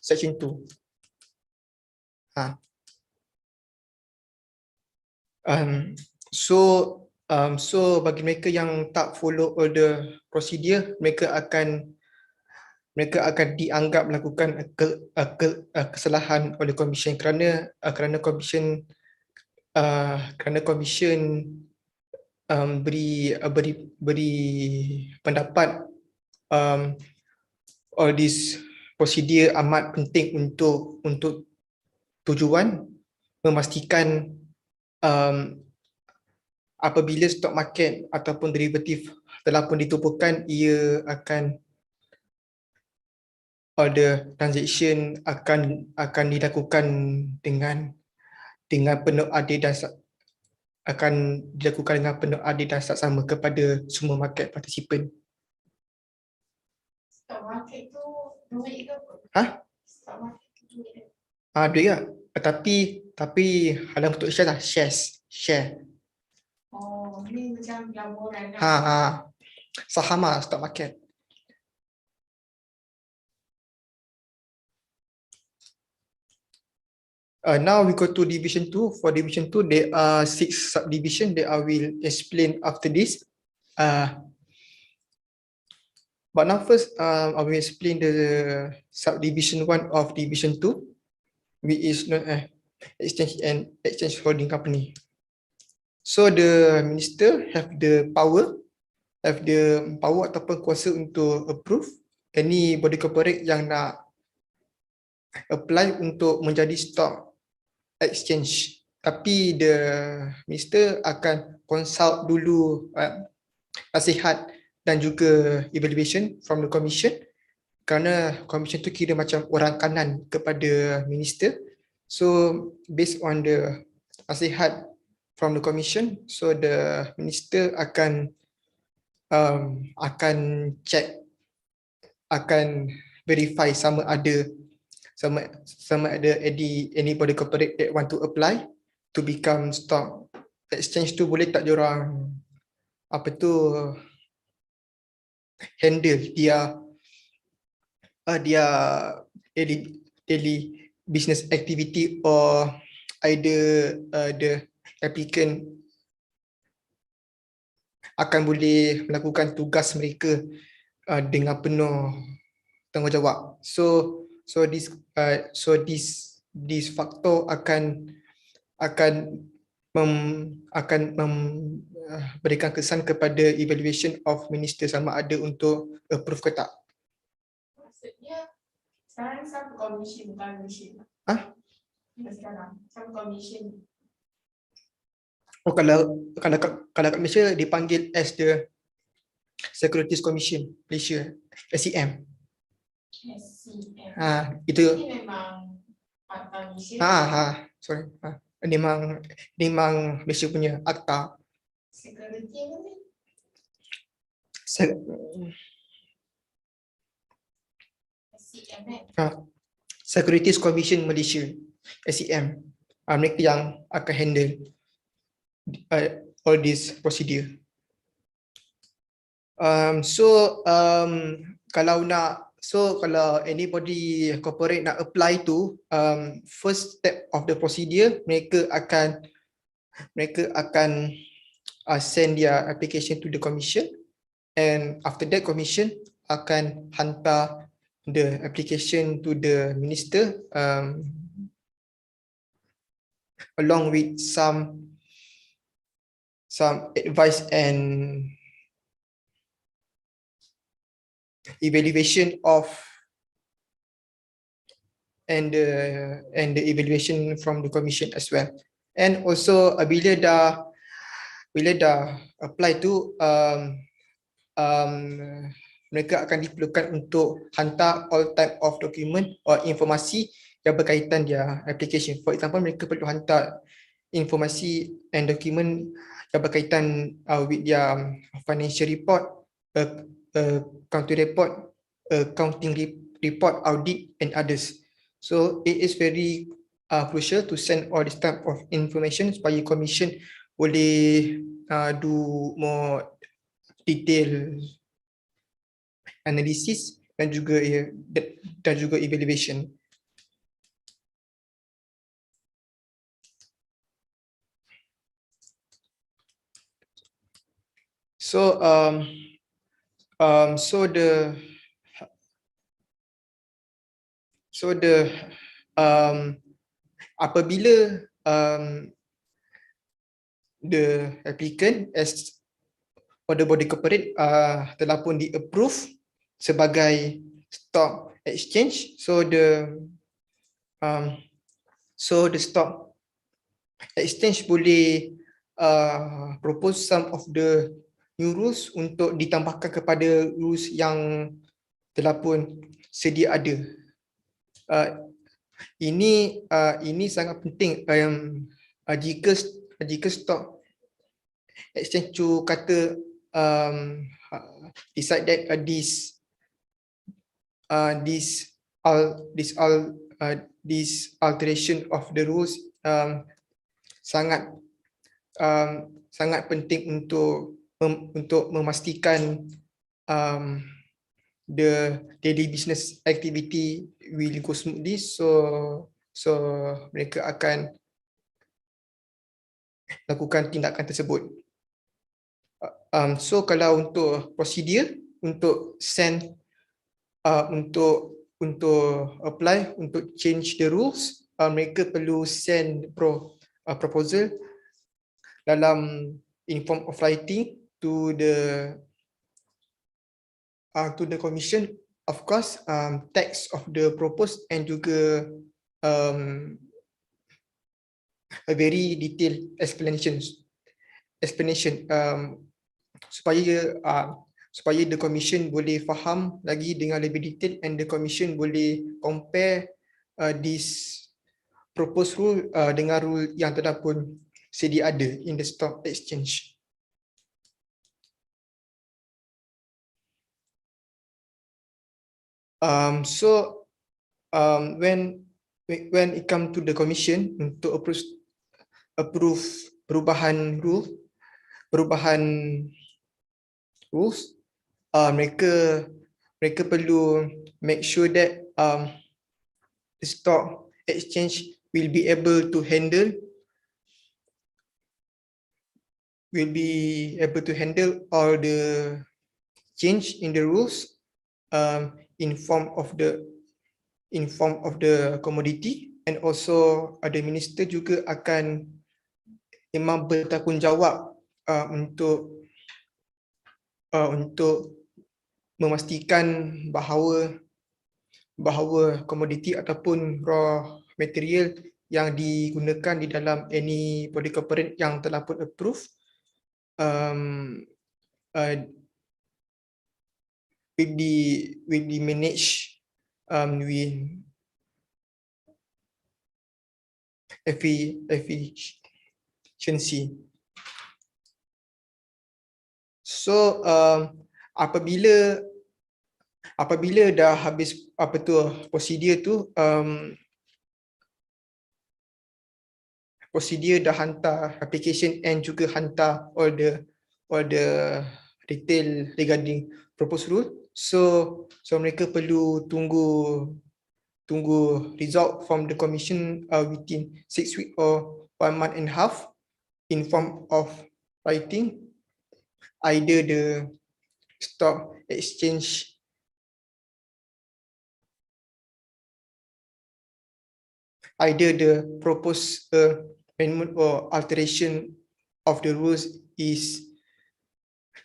section 2. So bagi mereka yang tak follow all the procedure, mereka akan dianggap melakukan kesalahan oleh Commission kerana Commission beri pendapat all this procedure amat penting untuk tujuan memastikan apabila stock market ataupun derivatif telah pun ditubuhkan, ia akan all the transaction akan dilakukan dengan penuh adil dan akan dilakukan dengan penuh adil dan saksama kepada semua market participant. Stock market tu duit ke apa? Ha? Stock market tu duit ke? Duit lah. Tapi dalam bentuk share lah, share. Oh, ni macam laporan lah. Saham lah, stock market. Now we go to division 2. For division 2, there are 6 subdivisions that I will explain after this. But now first, I will explain the subdivision 1 of division 2, which is known as exchange holding company. So the minister have the power ataupun kuasa untuk approve any body corporate yang nak apply untuk menjadi stock exchange. Tapi the minister akan consult dulu nasihat dan juga evaluation from the commission, kerana commission tu kira macam orang kanan kepada minister. So based on the nasihat from the commission, so the minister akan check, akan verify sama ada any body corporate that want to apply to become stock exchange tu boleh tak diorang handle dia daily business activity, or either the applicant akan boleh melakukan tugas mereka dengan penuh tanggungjawab. So this faktor akan memberikan kesan kepada evaluation of minister sama ada untuk approve ke tak. Maksudnya sekarang siapa commission bukan commission? Sekarang siapa commission? Oh, kalau kat Malaysia dipanggil as the Securities Commission Malaysia, SCM. SCM. Itu Ini memang part Malaysia. Sorry. Memang Malaysia punya akta. Security ni. SCM Securities Commission Malaysia, SCM. Mereka yang akan handle all this procedure. Kalau anybody corporate nak apply tu, first step of the procedure, mereka akan send their application to the commission, and after that commission akan hantar the application to the minister along with some advice and evaluation and the evaluation from the commission as well. And also bila dah apply tu, mereka akan diperlukan untuk hantar all type of document or informasi yang berkaitan dia application. For example, mereka perlu hantar informasi and document yang berkaitan with their financial report, accounting report, report, audit and others. So it is very crucial to send all this type of information supaya commission boleh do more detail analysis dan juga evaluation. So apabila the applicant as order body corporate telah pun di-approve sebagai stock exchange, so the stock exchange boleh propose some of the new rules untuk ditambahkan kepada rules yang telah pun sedia ada. Ini sangat penting jika stock exchange tu kata decide that this alteration of the rules sangat sangat penting untuk memastikan the daily business activity will go smoothly, so mereka akan lakukan tindakan tersebut. So kalau untuk prosedur untuk send untuk apply untuk change the rules, mereka perlu send proposal dalam in form of writing to the commission, of course, text of the proposed and juga a very detailed explanation supaya the commission boleh faham lagi dengan lebih detail, and the commission boleh compare this proposed rule dengan rule yang telah pun sedia ada in the stock exchange. When it comes to the commission untuk approve perubahan rules, mereka perlu make sure that the stock exchange will be able to handle all the change in the rules in form of the commodity, and also the minister juga akan memang bertanggungjawab untuk memastikan bahawa komoditi ataupun raw material yang digunakan di dalam any body corporate yang telah pun approve will be managed with efficiency. So apabila dah habis prosedur tu, prosedur dah hantar application and juga hantar all the detail regarding proposed rule, so mereka perlu tunggu result from the commission within 6 weeks or 1 month and a half in form of writing, either the stock exchange the proposed amendment or alteration of the rules is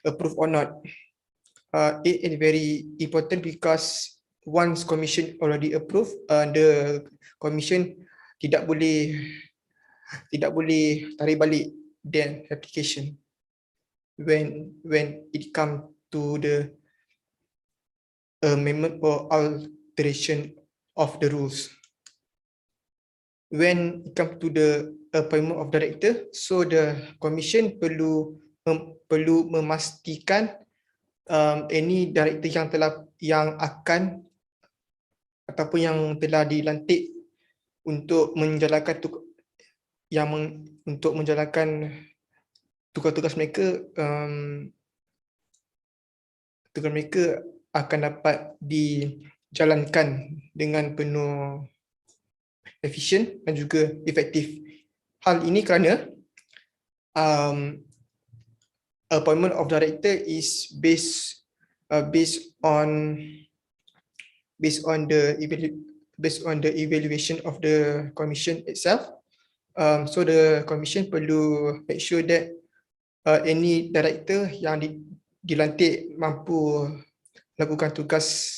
approved or not. It is very important because once commission already approved, the commission tidak boleh tarik balik their application when it come to the amendment or alteration of the rules. When it comes to the appointment of director, so the commission perlu memastikan any director yang akan ataupun yang telah dilantik untuk menjalankan tugas-tugas mereka, tugas mereka akan dapat dijalankan dengan penuh efisien dan juga efektif. Hal ini kerana appointment of director is based on the evaluation of the commission itself. So the commission perlu make sure that any director yang dilantik mampu lakukan tugas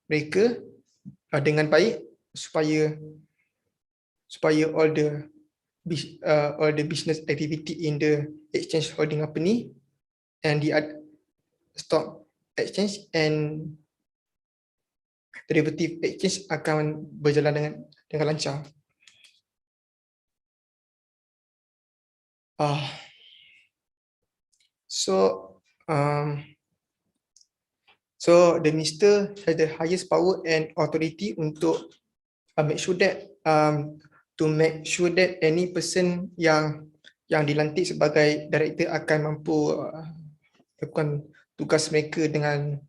mereka dengan baik, supaya all the business activity in the exchange holding company and the stock exchange and derivative exchange akan berjalan dengan lancar. So the minister has the highest power and authority untuk make sure that any person yang dilantik sebagai director akan mampu lakukan tugas mereka dengan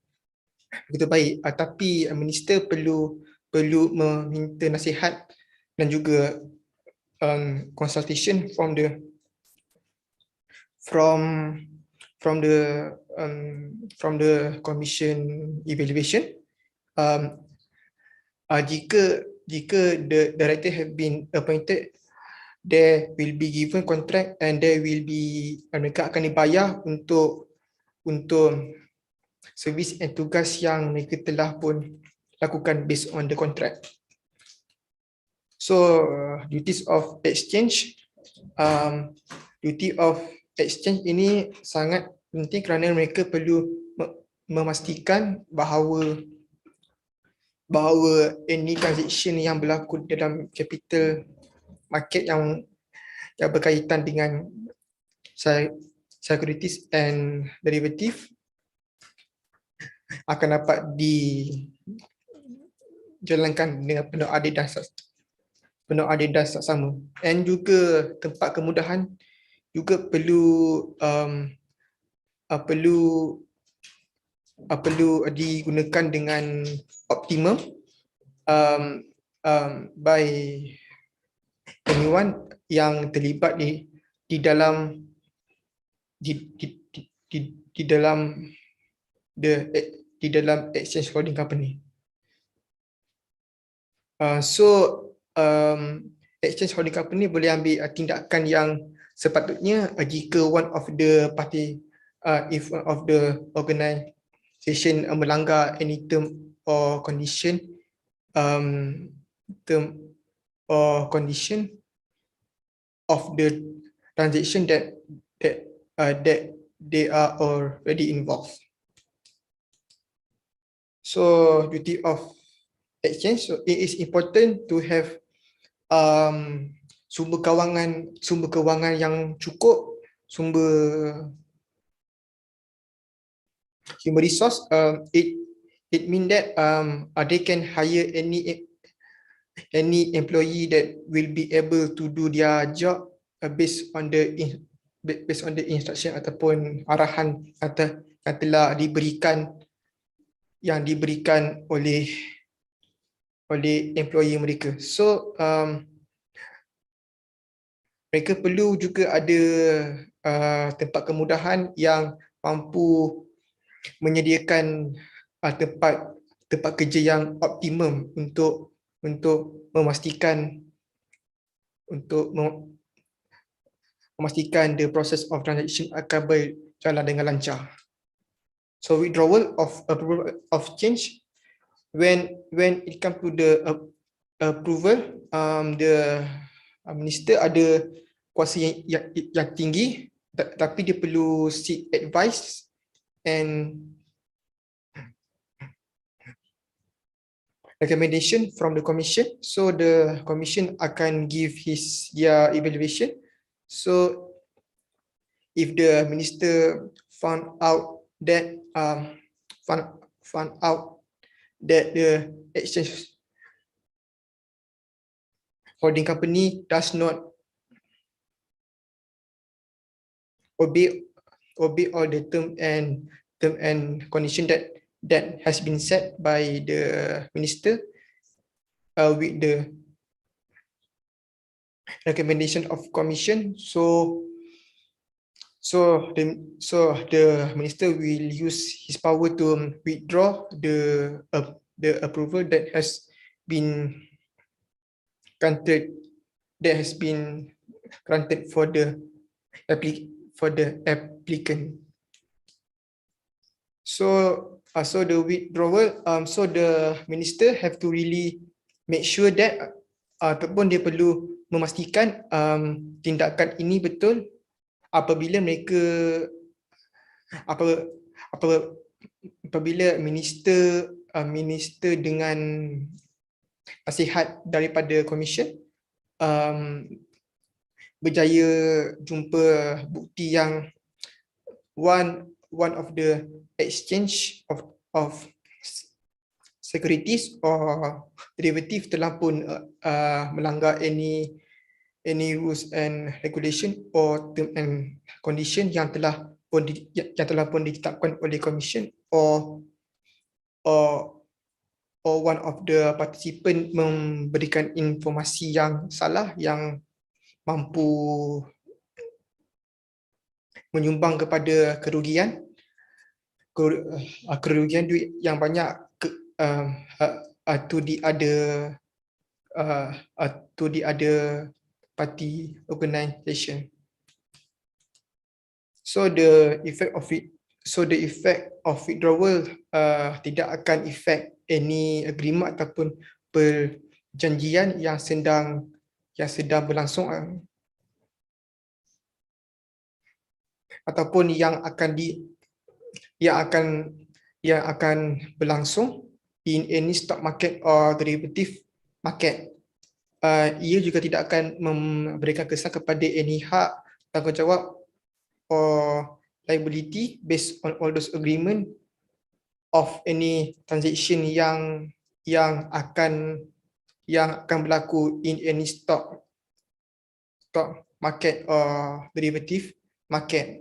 begitu baik. Tapi minister perlu meminta nasihat dan juga consultation from the commission evaluation. Jika the director have been appointed, there will be given contract and there will be mereka akan dibayar untuk servis dan tugas yang mereka telah pun lakukan based on the contract. So duties of exchange, ini sangat penting kerana mereka perlu memastikan bahawa any transaction yang berlaku dalam capital market yang berkaitan dengan securities and derivative akan dapat dijalankan dengan penuh adil dan saksama. Dan juga tempat kemudahan juga perlu digunakan dengan optimum by anyone yang terlibat di dalam exchange holding company. Exchange holding company boleh ambil tindakan yang sepatutnya jika one of the party, if one of the organisation melanggar any term or condition of the transaction that they are already involved. So duty of exchange, so it is important to have sumber kewangan yang cukup, sumber human resource. It mean that they can hire any employee that will be able to do their job based on the instruction ataupun arahan yang telah diberikan oleh employee mereka. So mereka perlu juga ada tempat kemudahan yang mampu menyediakan tempat kerja yang optimum untuk memastikan the process of transaction akan berjalan dengan lancar. So withdrawal of change, when it comes to the approval, the minister ada kuasa yang tinggi, tapi dia perlu seek advice and recommendation from the commission. So the commission akan give their evaluation. So if the minister found out that the exchange holding company does not obey all the term and condition that has been set by the minister with the recommendation of commission, so the minister will use his power to withdraw the approval that has been granted for the applicant. So the withdrawal, so the minister have to really make sure that ataupun dia perlu memastikan tindakan ini betul apabila apabila minister minister dengan nasihat daripada Commission berjaya jumpa bukti yang one of the exchange of securities or derivative telah pun melanggar any rules and regulation or term and condition yang telah pun ditetapkan oleh Commission or one of the participant memberikan informasi yang salah yang mampu menyumbang kepada kerugian duit yang banyak to the other party organisation. So the effect of withdrawal tidak akan affect any agreement ataupun perjanjian yang sedang berlangsung ataupun yang akan berlangsung in any stock market or derivative market. Ia juga tidak akan memberikan kesan kepada any hak, tanggungjawab or liability based on all those agreement of any transaction yang akan berlaku in any stock market or derivative market,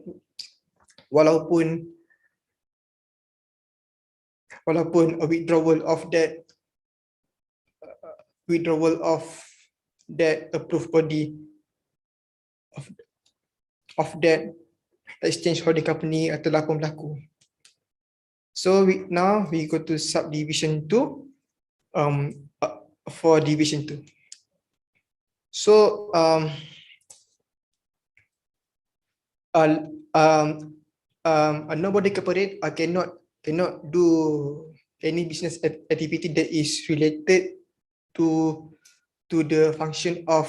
walaupun a withdrawal of that approved body of that exchange holding company telah pun berlaku. So now we go to subdivision 2 for division 2. So a nobody corporate cannot do any business activity that is related to the function of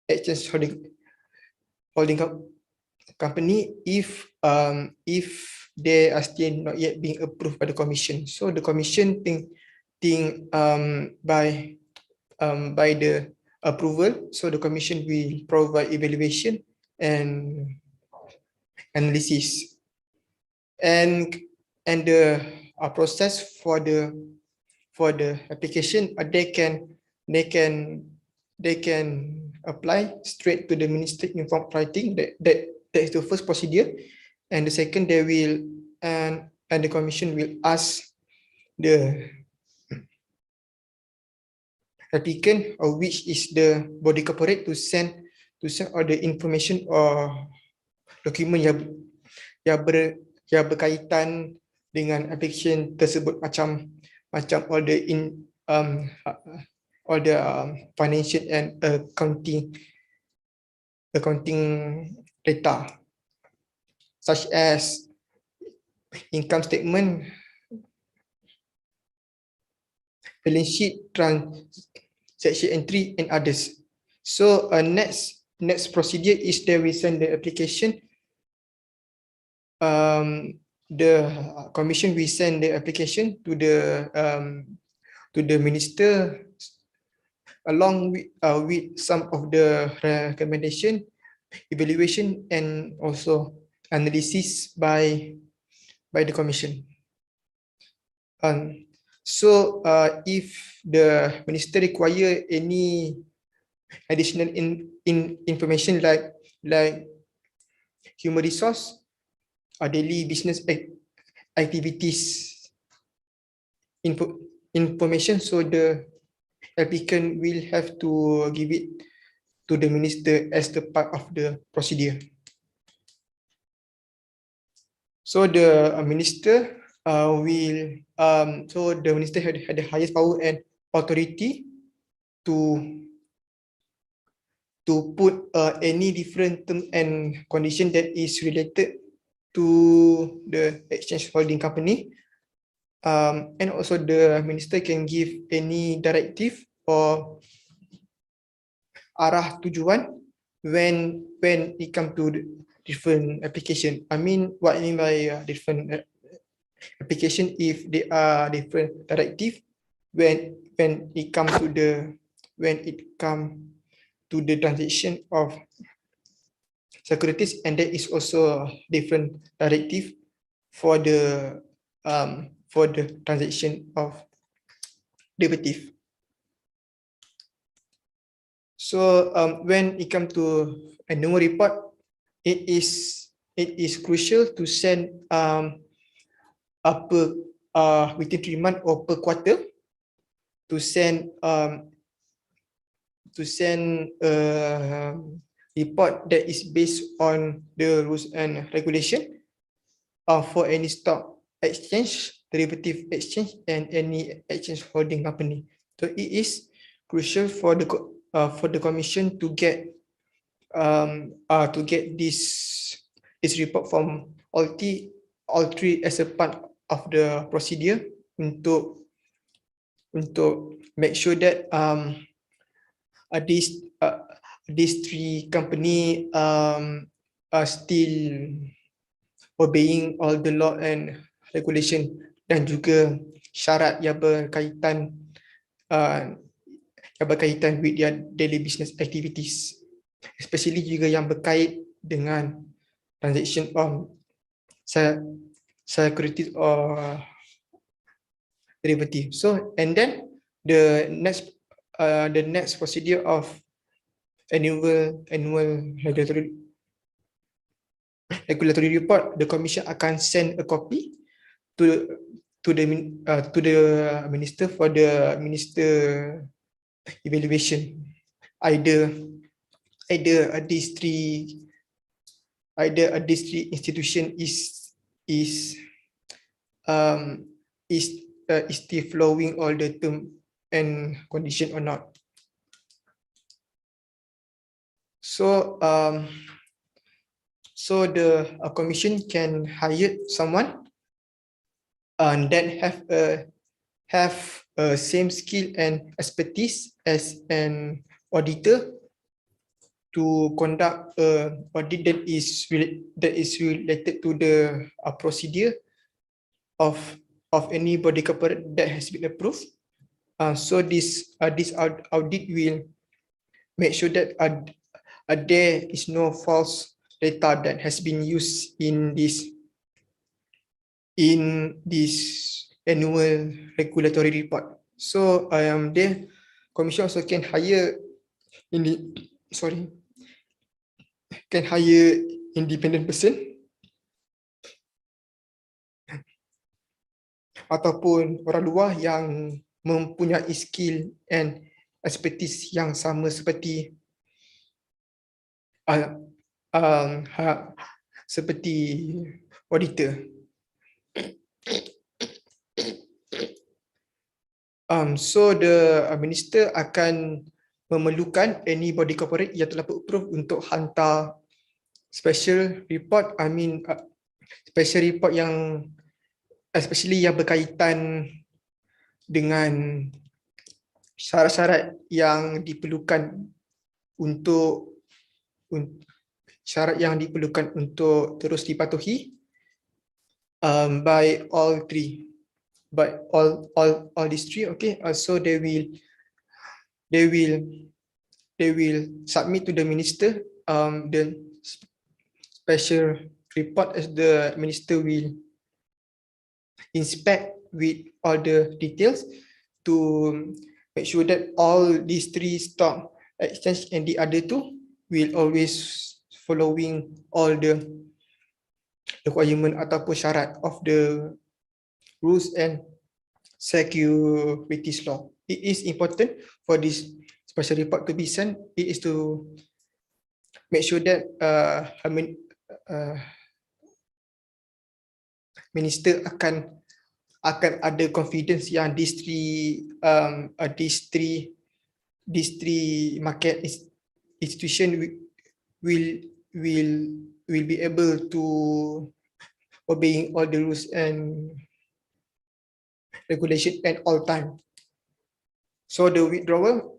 exchange holding company if they are still not yet being approved by the Commission. So the Commission think by the approval, so the Commission will provide evaluation and analysis, and the process for the application, they can apply straight to the Minister in form of writing. That is the first procedure, and the second they will and the Commission will ask the applicant or which is the body corporate to send all the information or dokumen yang berkaitan dengan application tersebut, macam all the financial and accounting data such as income statement, balance sheet, transaction entry, and others. So next procedure is that we send the application. The Commission will send the application to the Minister along with some of the recommendation, evaluation, and also analysis by the Commission. So if the Minister require any additional information like human resource or daily business activities information, so the applicant will have to give it to the Minister as the part of the procedure. So the Minister will had the highest power and authority to put any different term and condition that is related to the exchange holding company, and also the Minister can give any directive or arah tujuan when it comes to the different application. I mean, what I mean by different application if they are different directive when it comes to the transaction of securities, and there is also different directive for the transaction of derivative. So when it comes to annual report, it is crucial to send within 3 months or per quarter to send a report that is based on the rules and regulation for any stock exchange, derivative exchange, and any exchange holding company. So it is crucial for the commission to get this report from all three as a part of the procedure untuk make sure that these three company are still obeying all the law and regulation dan juga syarat yang berkaitan with their daily business activities, especially juga yang berkait dengan transaction on securities or derivative. So and then the next procedure of annual regulatory report, the commission akan send a copy to the minister for the minister evaluation. Either these three institution is still following all the term and condition or not. So the commission can hire someone that have same skill and expertise as an auditor to conduct audit that is related to the procedure of any body corporate that has been approved. So this audit will make sure that there is no false data that has been used in this annual regulatory report. So the commission also can hire independent person ataupun orang luar yang mempunyai skill and expertise yang sama seperti auditor. So the minister akan memerlukan any body corporate yang telah approve untuk hantar special report. Special report yang especially yang berkaitan dengan syarat-syarat yang diperlukan untuk terus dipatuhi by all these three. Okay, so they will submit to the minister the special report, as the minister will inspect with all the details to make sure that all these three stock exchange and the other two will always following all the requirement ataupun syarat of the rules and securities law. It is important for this special report to be sent. It is to make sure that minister akan ada confidence yang these three market institution will be able to obeying all the rules and regulation at all time. So the withdrawal,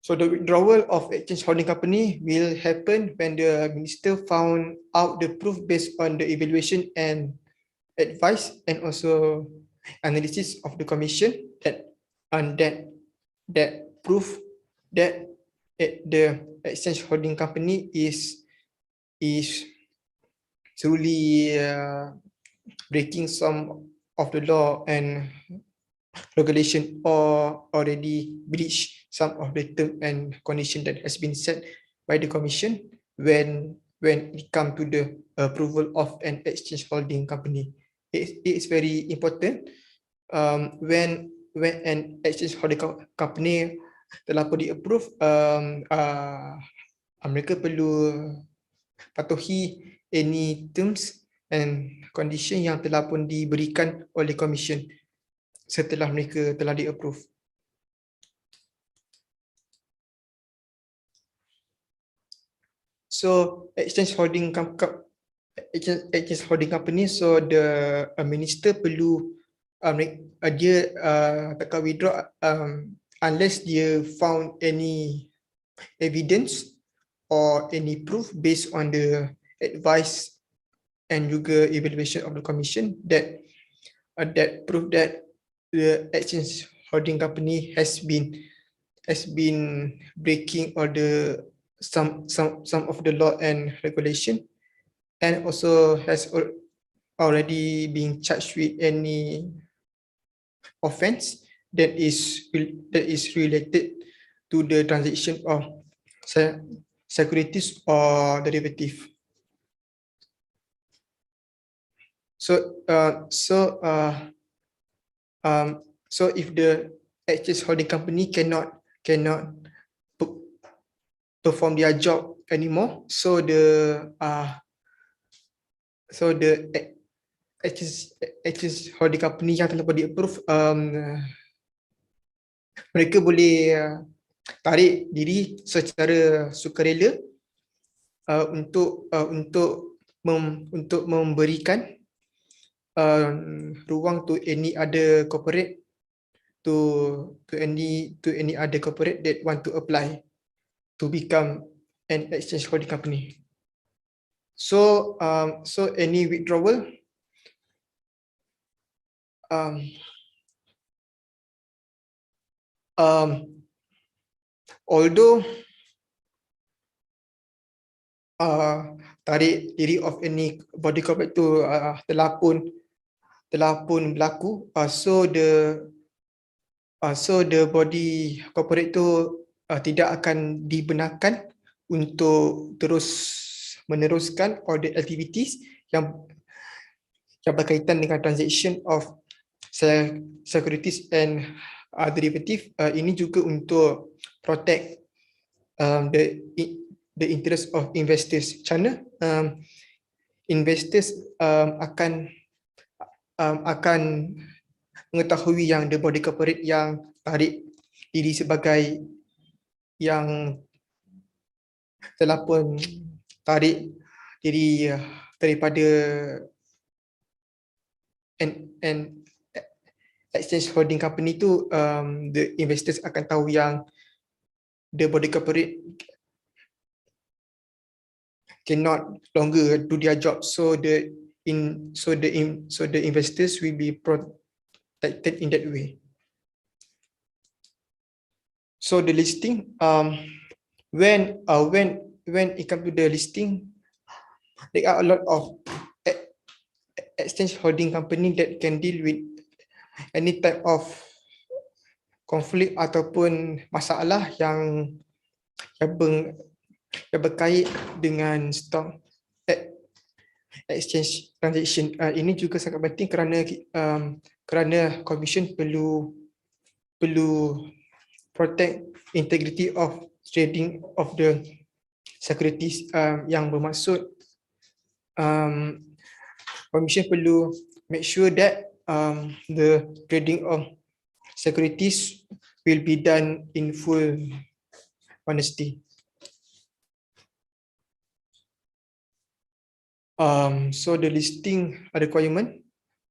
So the withdrawal of exchange holding company will happen when the minister found out the proof based on the evaluation and advice and also analysis of the commission that that proof that the exchange holding company is truly breaking some of the law and regulation or already breach some of the term and condition that has been set by the commission when it comes to the approval of an exchange holding company. It is very important when an exchange holding company telah pun di-approve, mereka perlu patuhi any terms and condition yang telah pun diberikan oleh commission setelah mereka telah di-approve. So exchange holding company, so the minister perlu dia takkan withdraw unless dia found any evidence or any proof based on the advice and juga evaluation of the commission that prove that the exchange holding company has been breaking all the some of the law and regulation and also has already been charged with any offense that is related to the transaction of securities or derivative. So if the exchange holding company cannot perform their job anymore, so the exchange holding company yang telah di-approve, mereka boleh tarik diri secara sukarela untuk memberikan ruang to any other corporate to any other corporate that want to apply to become an exchange holding company. So any withdrawal although tarik diri of any body corporate tu telah pun berlaku, so the body corporate tu tidak akan dibenarkan untuk terus meneruskan all the activities yang berkaitan dengan transaction of securities and derivative. Ini juga untuk protect the interest of investors. Macam mana investors akan mengetahui yang the body corporate yang tarik diri sebagai yang telah pun tarik diri daripada and exchange holding company tu, the investors akan tahu yang the body corporate cannot longer do their job, so the investors will be protected in that way. So the listing, when it comes to the listing, there are a lot of exchange holding company that can deal with any type of konflik ataupun masalah yang berkait dengan stock exchange transaction. Ini juga sangat penting kerana commission perlu protect integrity of trading of the securities, yang bermaksud commission perlu make sure that the trading of securities will be done in full honesty. So the listing requirement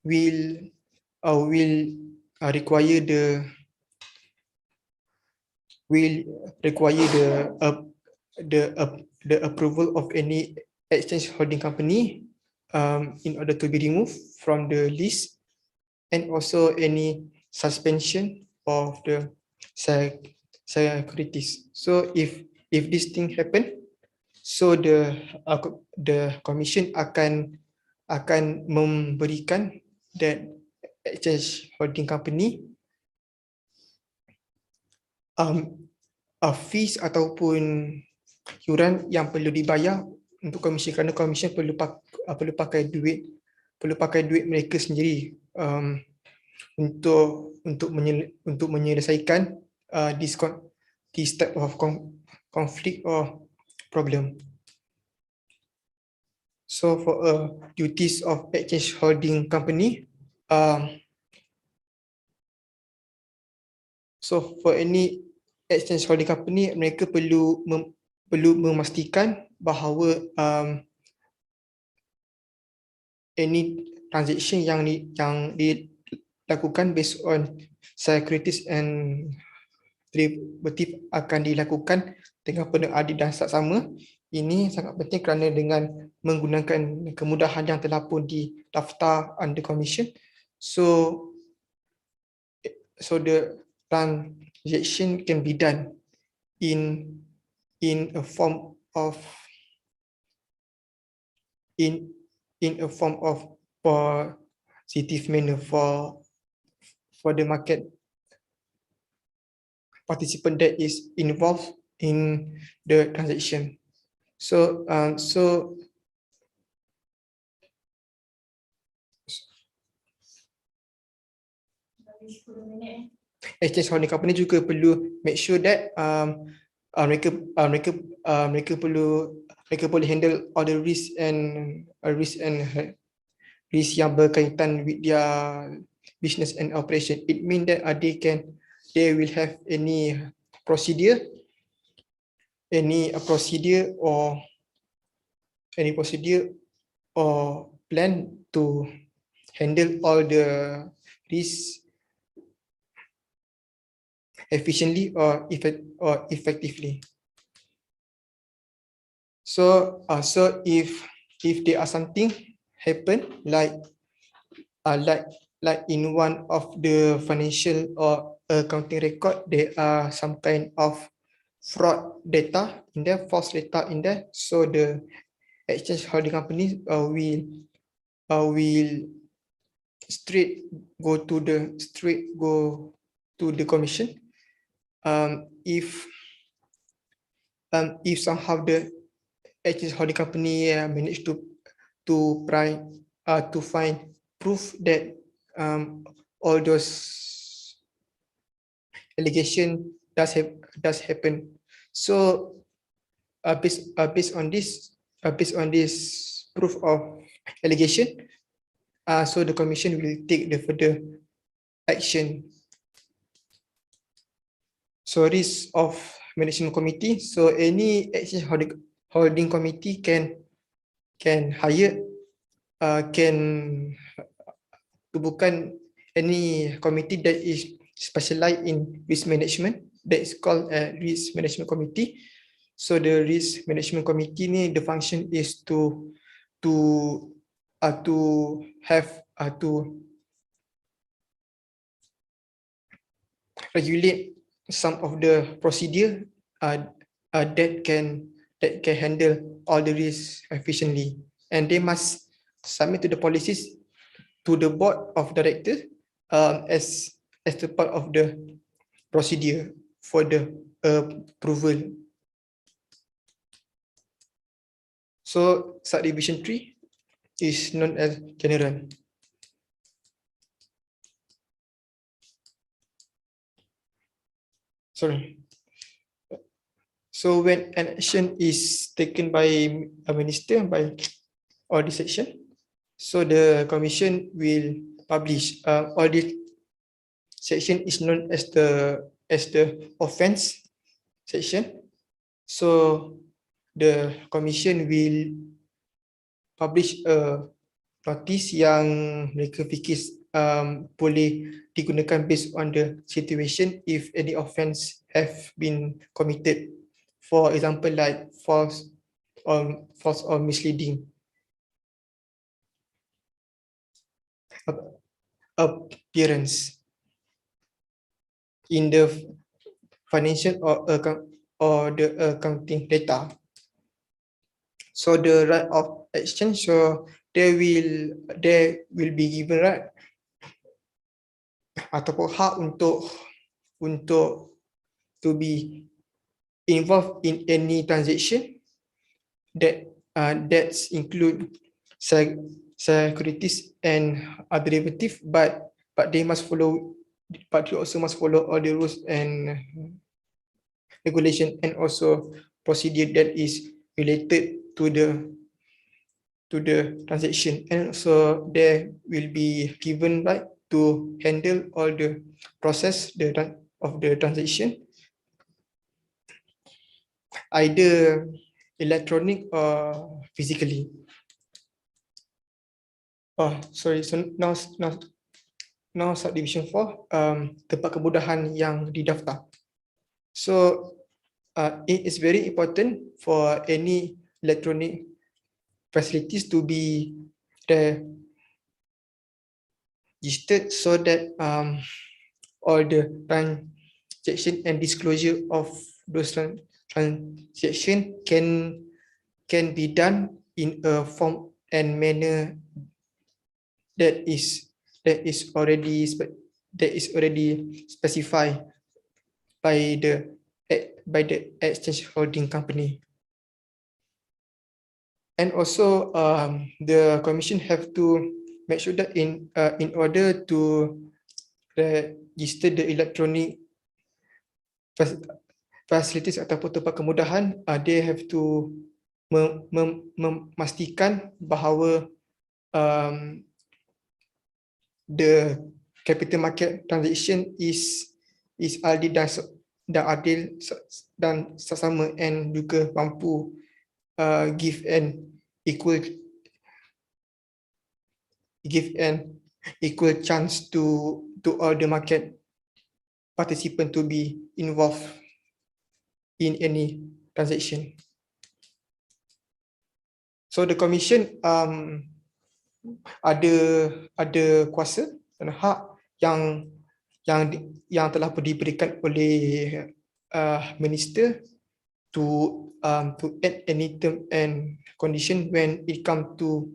will require will require the approval of any exchange holding company in order to be removed from the list, and also any suspension of the securities. So if this thing happen, so the commission akan memberikan that exchange holding company fees ataupun yuran yang perlu dibayar untuk komisen, kerana komisen perlu pakai duit mereka sendiri untuk menyelesaikan this type of conflict or problem. So for duties of exchange holding company, so for any exchange holding company, mereka perlu memastikan bahawa any transaction yang dilakukan based on securities and derivative akan dilakukan dengan penuh adil dan sama. Ini sangat penting kerana dengan menggunakan kemudahan yang telah pun didaftar under commission, so the transaction can be done in a form of positive manner for the market participant that is involved in the transaction. So Habis 10 minit. exchange holding company juga perlu make sure that mereka boleh handle all the risk yang berkaitan with their business and operation. It means that they will have any procedure or plan to handle all the risks efficiently or effectively. So if there are something happen like in one of the financial or accounting record, there are some kind of fraud data in there, false data in there, so the exchange holding company will straight go to the commission. If somehow the exchange holding company manage to find proof that all those allegation does happen, so based on this proof of allegation, so the commission will take the further action. So risk of management committee, so any exchange holding committee can hire bukan any committee that is specialized in risk management, that is called a risk management committee. So the risk management committee ni, the function is to regulate some of the procedure that can handle all the risks efficiently, and they must submit to the policies to the board of directors as the part of the procedure for the approval. So subdivision 3 is known as general. Sorry. So when an action is taken by a minister or the section, so the commission will publish all this section is known as the offense section. So the commission will publish a notice yang mereka fikir boleh digunakan based on the situation if any offence have been committed. For example, like false or misleading appearance in the financial or the accounting data. So the right of exchange, so there will be given right ataupun hak untuk to be involved in any transaction that's include securities and derivative, but they also must follow all the rules and regulation and also procedure that is related to the transaction, and so there will be given right to handle all the process of the transaction, either electronic or physically. Oh, sorry. So now subdivision 4, tempat kemudahan yang didaftar. So it is very important for any electronic facilities to be registered so that all the transaction and disclosure of those transaction can be done in a form and manner that is already specified by the exchange holding company. And also the commission have to make sure that in order to register the electronic facilities ataupun tempat kemudahan, they have to memastikan bahawa the capital market transaction is adil dan sesama, and juga mampu give an equal chance to all the market participant to be involved in any transaction. So the commission ada kuasa dan hak yang telah diberikan oleh minister to add any term and condition when it comes to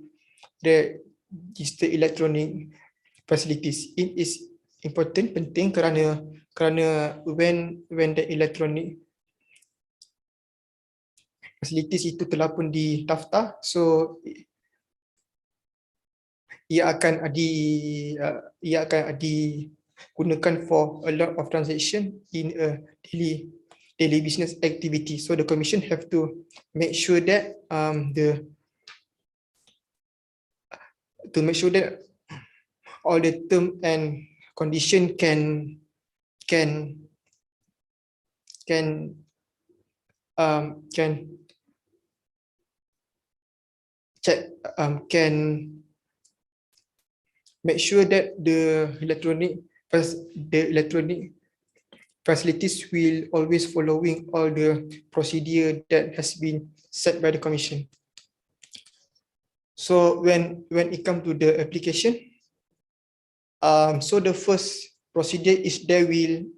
the register electronic facilities. It is important, penting kerana when the electronic facilities itu telah pun didaftar, so ia akan digunakan for a lot of transaction in a daily business activity. So the commission have to make sure that all the term and condition can make sure that the electronic facilities will always following all the procedure that has been set by the commission. So when it comes to the application, so the first procedure is they will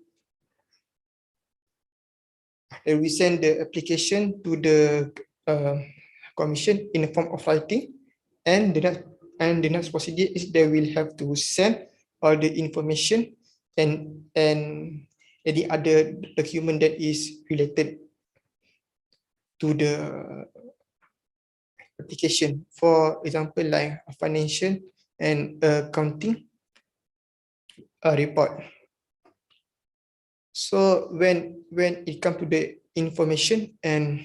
send the application to the commission in the form of writing, and the next procedure is they will have to send all the information and any other document that is related to the application. For example, like a financial and accounting report. So when it comes to the information and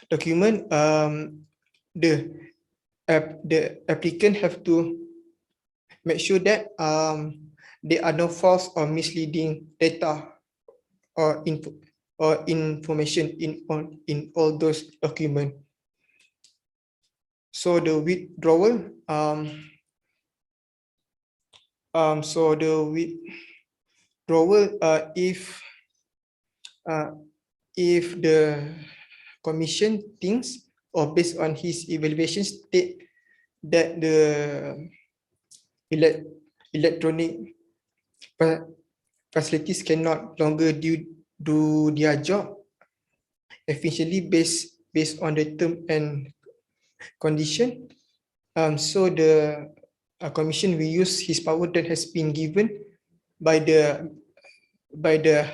document, the applicant have to make sure that there are no false or misleading data or information in all those documents. So the withdrawal, so the withdrawal, if the commission thinks or based on his evaluation state that the electronic facilities cannot longer do their job efficiently based on the term and condition. So the commission will use his power that has been given by the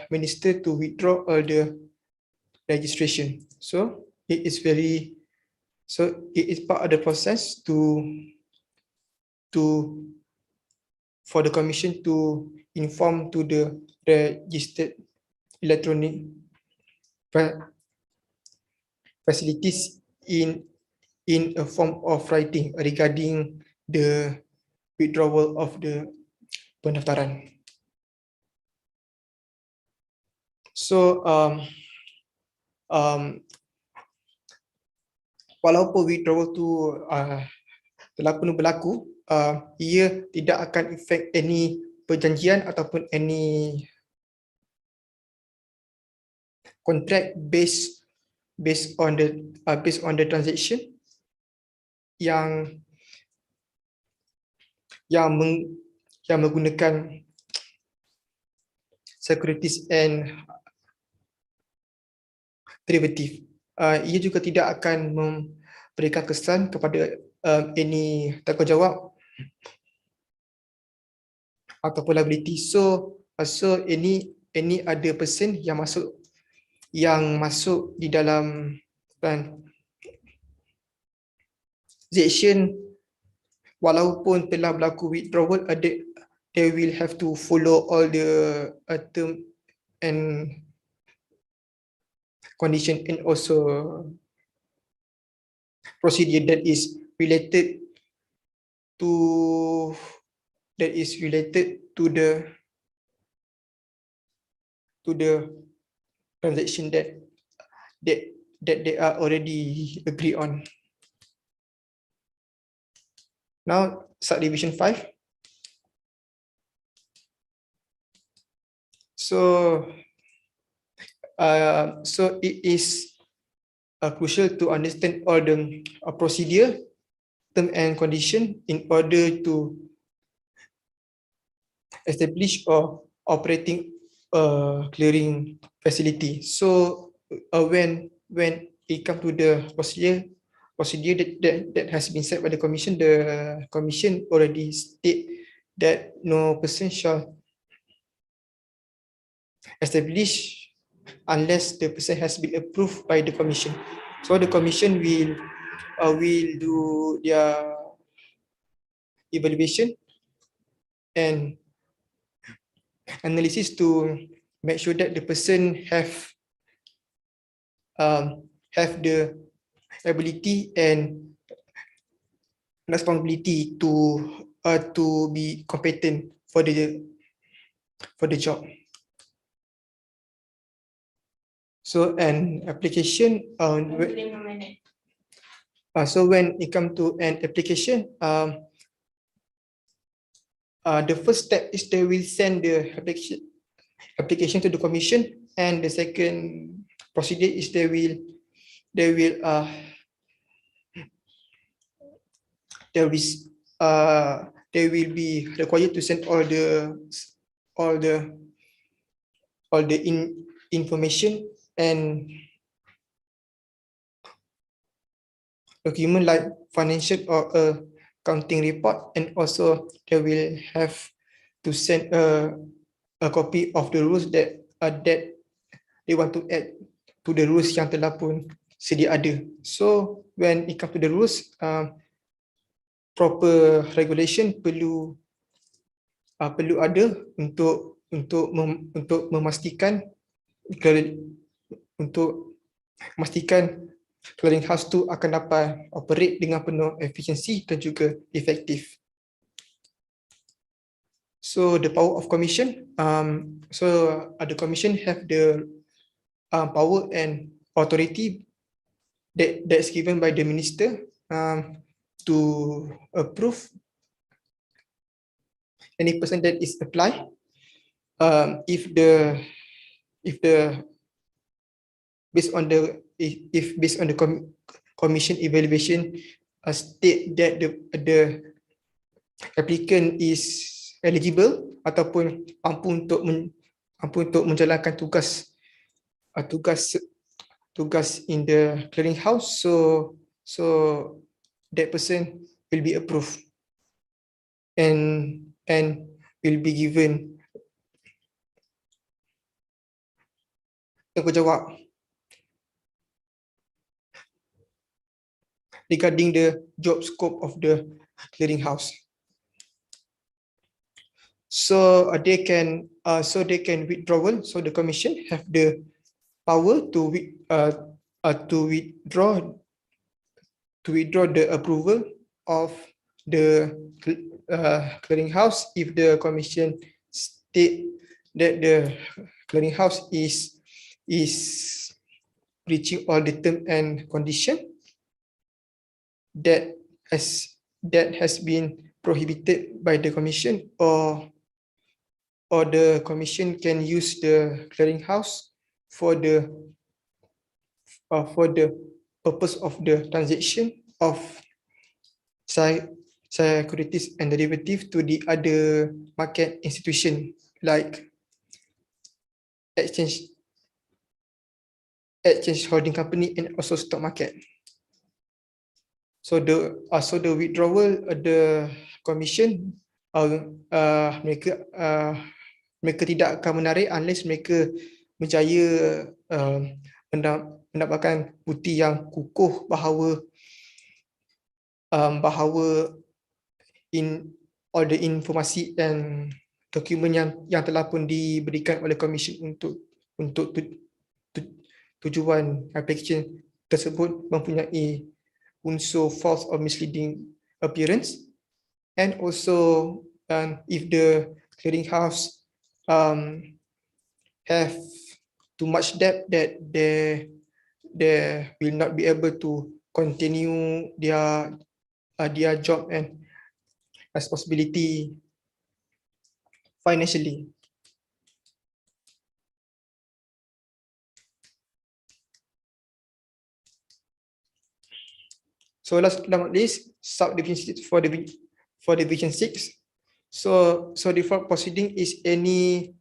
minister to withdraw all the registration. So it is part of the process for the commission to inform to the registered electronic facilities in a form of writing regarding the withdrawal of the pendaftaran. So walaupun withdrawal tu telah pun berlaku, ia tidak akan affect any perjanjian ataupun any contract based on the transaction yang menggunakan securities and derivative. Ia juga tidak akan memberikan kesan kepada any tanggungjawab ataupun liability. So any other person yang masuk di dalam transaction, walaupun telah berlaku withdrawal, they will have to follow all the term and condition and also procedure that is related to the transaction that they are already agree on. Now, subdivision 5. So it is crucial to understand all the procedure, term and condition in order to establish or operating a clearing facility. So when it comes to the procedure that has been set by the commission already state that no person shall establish unless the person has been approved by the commission. So the commission will do their evaluation and analysis to make sure that the person have the ability and responsibility to be competent for the job. So an application so when it comes to an application, the first step is they will send the application to the commission, and the second procedure is they will be required to send all the information and document like financial or accounting report, and also they will have to send a copy of the rules that they want to add to the rules yang telah pun sedia ada. So when it comes to the rules, proper regulation perlu ada untuk memastikan clearing house tu akan dapat operate dengan penuh efisiensi dan juga efektif. So the power of commission, so the commission have the power and authority that's given by the minister to approve any person that is applied. If the based on the commission evaluation state that the applicant is eligible ataupun mampu untuk menjalankan tugas in the clearing house, so that person will be approved and will be given tanggungjawab regarding the job scope of the clearing house. So they can withdraw. So the commission have the power to withdraw the approval of the clearing house if the commission state that the clearing house is breaching all the term and condition that has been prohibited by the commission, or the commission can use the clearing house for the purpose of the transaction of securities and derivative to the other market institution like exchange holding company and also stock market. So the withdrawal the commission mereka tidak akan menarik unless mereka berjaya mendapatkan bukti yang kukuh bahawa in all the informasi dan dokumen yang telah pun diberikan oleh komisen untuk tujuan application tersebut mempunyai unsur false or misleading appearance, and also if the clearing house have too much debt that they will not be able to continue their job and responsibility financially. So last but not least, subdivision 6 for division 6. So default proceeding is any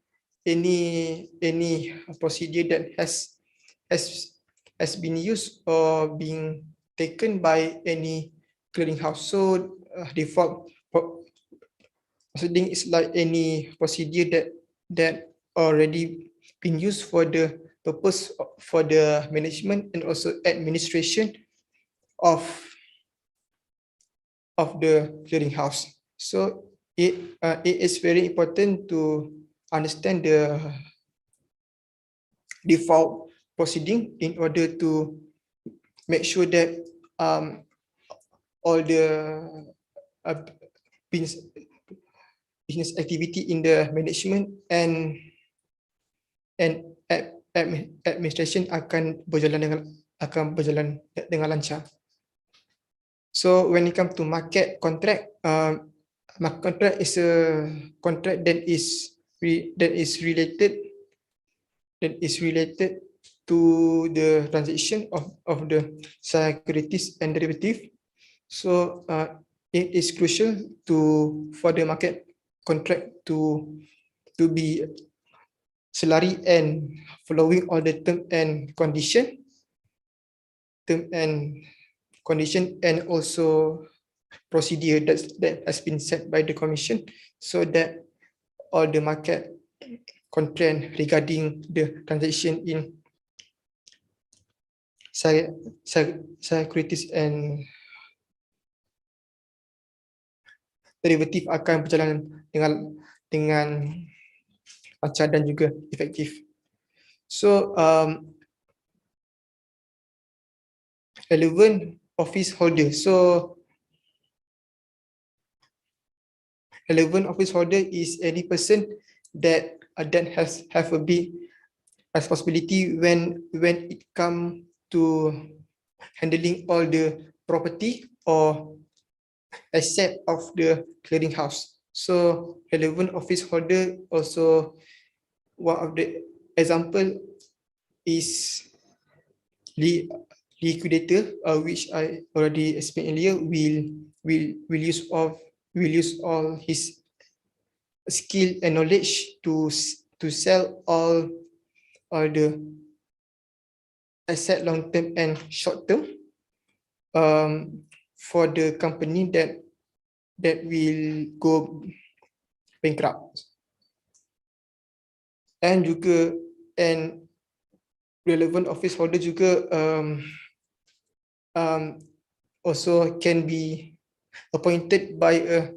procedure that has been used or being taken by any clearing house. So default proceeding is like any procedure that already been used for the purpose for the management and also administration of the clearing house. So it is very important to understand the default proceeding in order to make sure that all the business activity in the management and administration akan berjalan dengan lancar. So when it comes to market contract, market contract is a contract that is related to the transaction of the securities and derivative. So it is crucial for the market contract to be selari and following all the term and condition and also procedure that has been set by the commission, so that all the market content regarding the transaction in securities and derivatif akan berjalan dengan lancar dan juga efektif. So relevant office holder. So relevant office holder is any person that have a big responsibility when it come to handling all the property or asset of the clearinghouse. So relevant office holder also, one of the example is liquidator, which I already explained earlier, will use all his skill and knowledge to sell all the asset long term and short term, for the company that will go bankrupt. And juga relevant office holder juga also can be appointed by a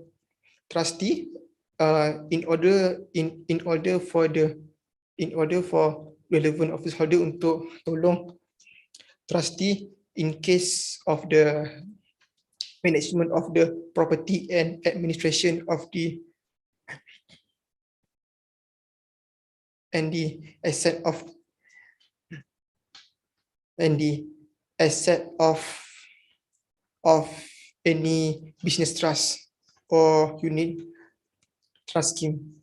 trustee, in order for relevant office holder untuk tolong trustee in case of the management of the property and administration of the asset of any business trust or unit trust scheme.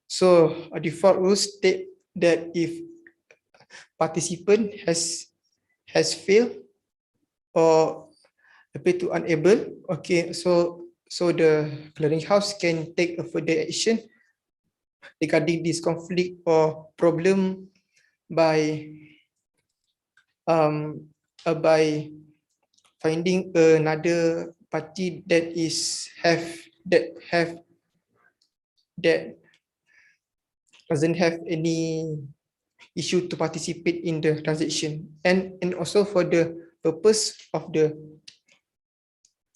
So a default rule state that if participant has failed or appear to unable, okay, so the clearinghouse can take a further action regarding this conflict or problem by finding another party that doesn't have any issue to participate in the transaction, and also for the purpose of the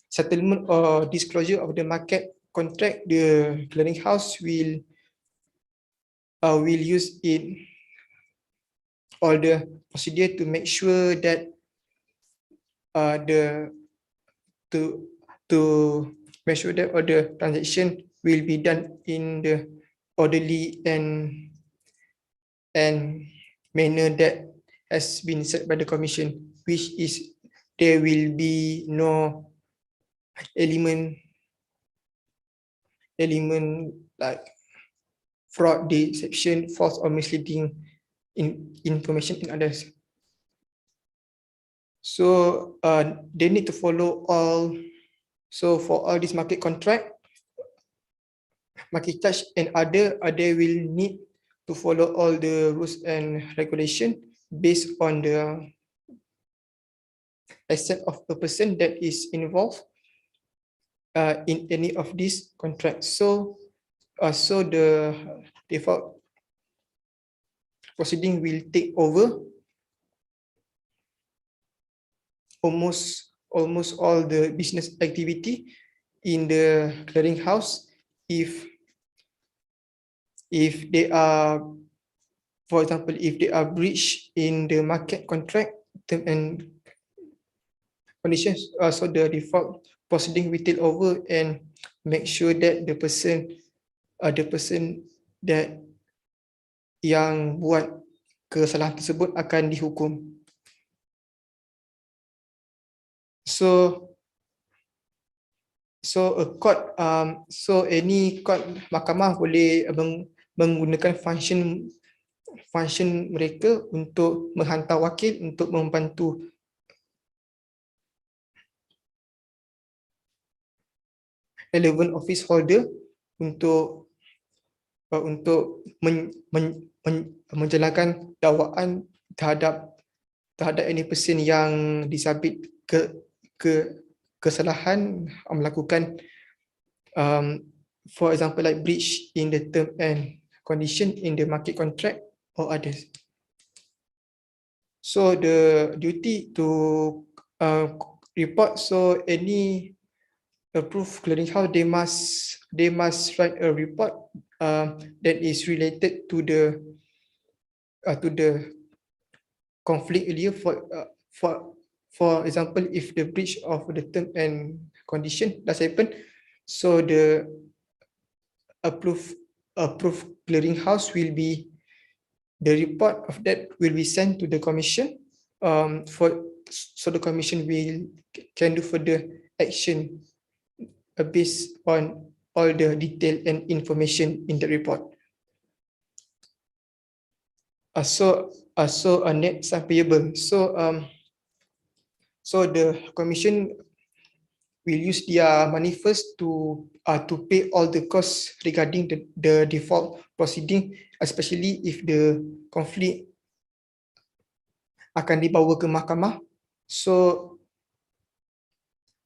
settlement or disclosure of the market contract, the clearinghouse will use all the procedure to make sure that all the transaction will be done in the orderly and manner that has been set by the commission, which is there will be no element like fraud, deception, false or misleading information in others. So they need to follow all. So for all this market contract, market charge and other, they will need to follow all the rules and regulation based on the asset of a person that is involved in any of these contracts. So the default proceeding will take over almost all the business activity in the clearinghouse if they are, for example, if they are breached in the market contract term and conditions, so the default proceeding will take over and make sure that the person that yang buat kesalahan tersebut akan dihukum. So a court, any court, mahkamah boleh menggunakan function mereka untuk menghantar wakil untuk membantu relevant office holder untuk menjalankan dakwaan terhadap any person yang disabit kesalahan melakukan for example like breach in the term and condition in the market contract or others. So the duty to report, so any approved clearinghouse, they must write a report that is related to the conflict earlier. For example, if the breach of the term and condition does happen, so the approved clearinghouse will be, the report of that will be sent to the commission, so the commission can do further action based on all the detail and information in the report. So a net sum payable. So the commission will use their money first to pay all the costs regarding the default proceeding, especially if the conflict akan dibawa ke mahkamah. So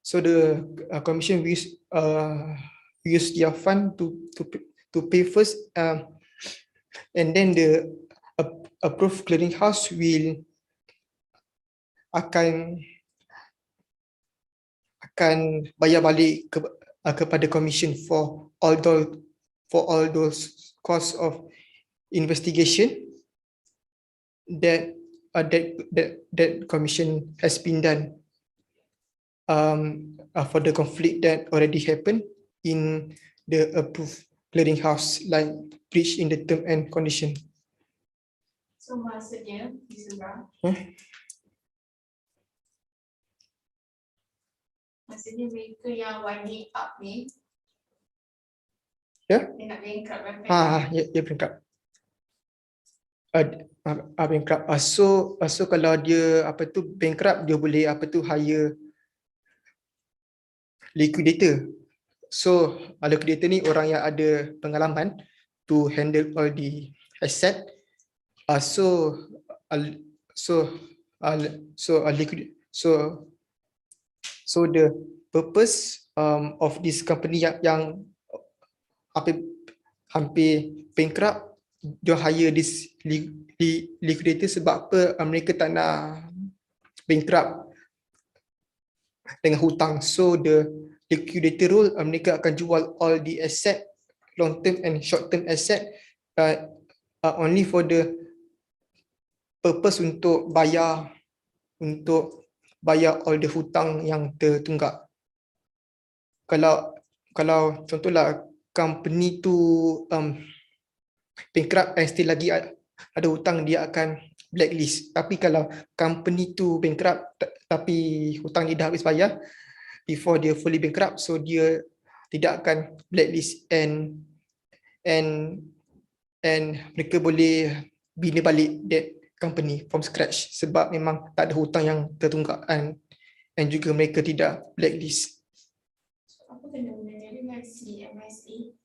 the commission will use their fund to pay first, and then the approved clearinghouse will akan bayar balik kepada commission for all those costs of investigation that commission has been done for the conflict that already happened in the approved clearinghouse, like breach in the term and condition. So maksudnya di sebelah. Maksudnya mereka yang winding up ni. Ya? Dia nak bankrupt kan? Ya bankrupt. Bankrupt. So kalau dia bankrupt, dia boleh hire liquidator. So liquidator ni orang yang ada pengalaman to handle all the asset. So the purpose of this company yang hampir bankrupt, dia hire this liquidator sebab apa? Mereka tak nak bankrupt dengan hutang. So the liquidator role, mereka akan jual all the asset, long term and short term asset, only for the purpose untuk bayar all the hutang yang tertunggak. Kalau contohlah company tu bankrupt and still lagi ada hutang, dia akan blacklist. Tapi kalau company tu bankrupt tapi hutang dia dah habis bayar before dia fully bankrupt, so dia tidak akan blacklist, and mereka boleh bina balik that company from scratch sebab memang tak ada hutang yang tertunggak, and juga mereka tidak blacklist. Apa kena-menanya dengan CMSE?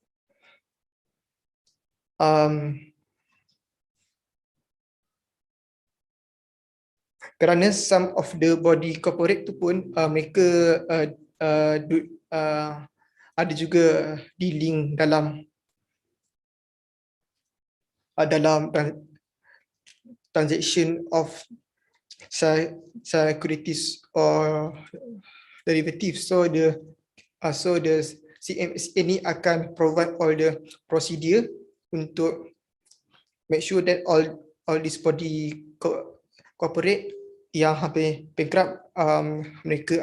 Kerana some of the body corporate tu pun mereka ada juga dealing dalam transaction of securities or derivatives. So the CMSA ni akan provide all the procedure untuk make sure that all this body corporate yang hampir bankrupt, mereka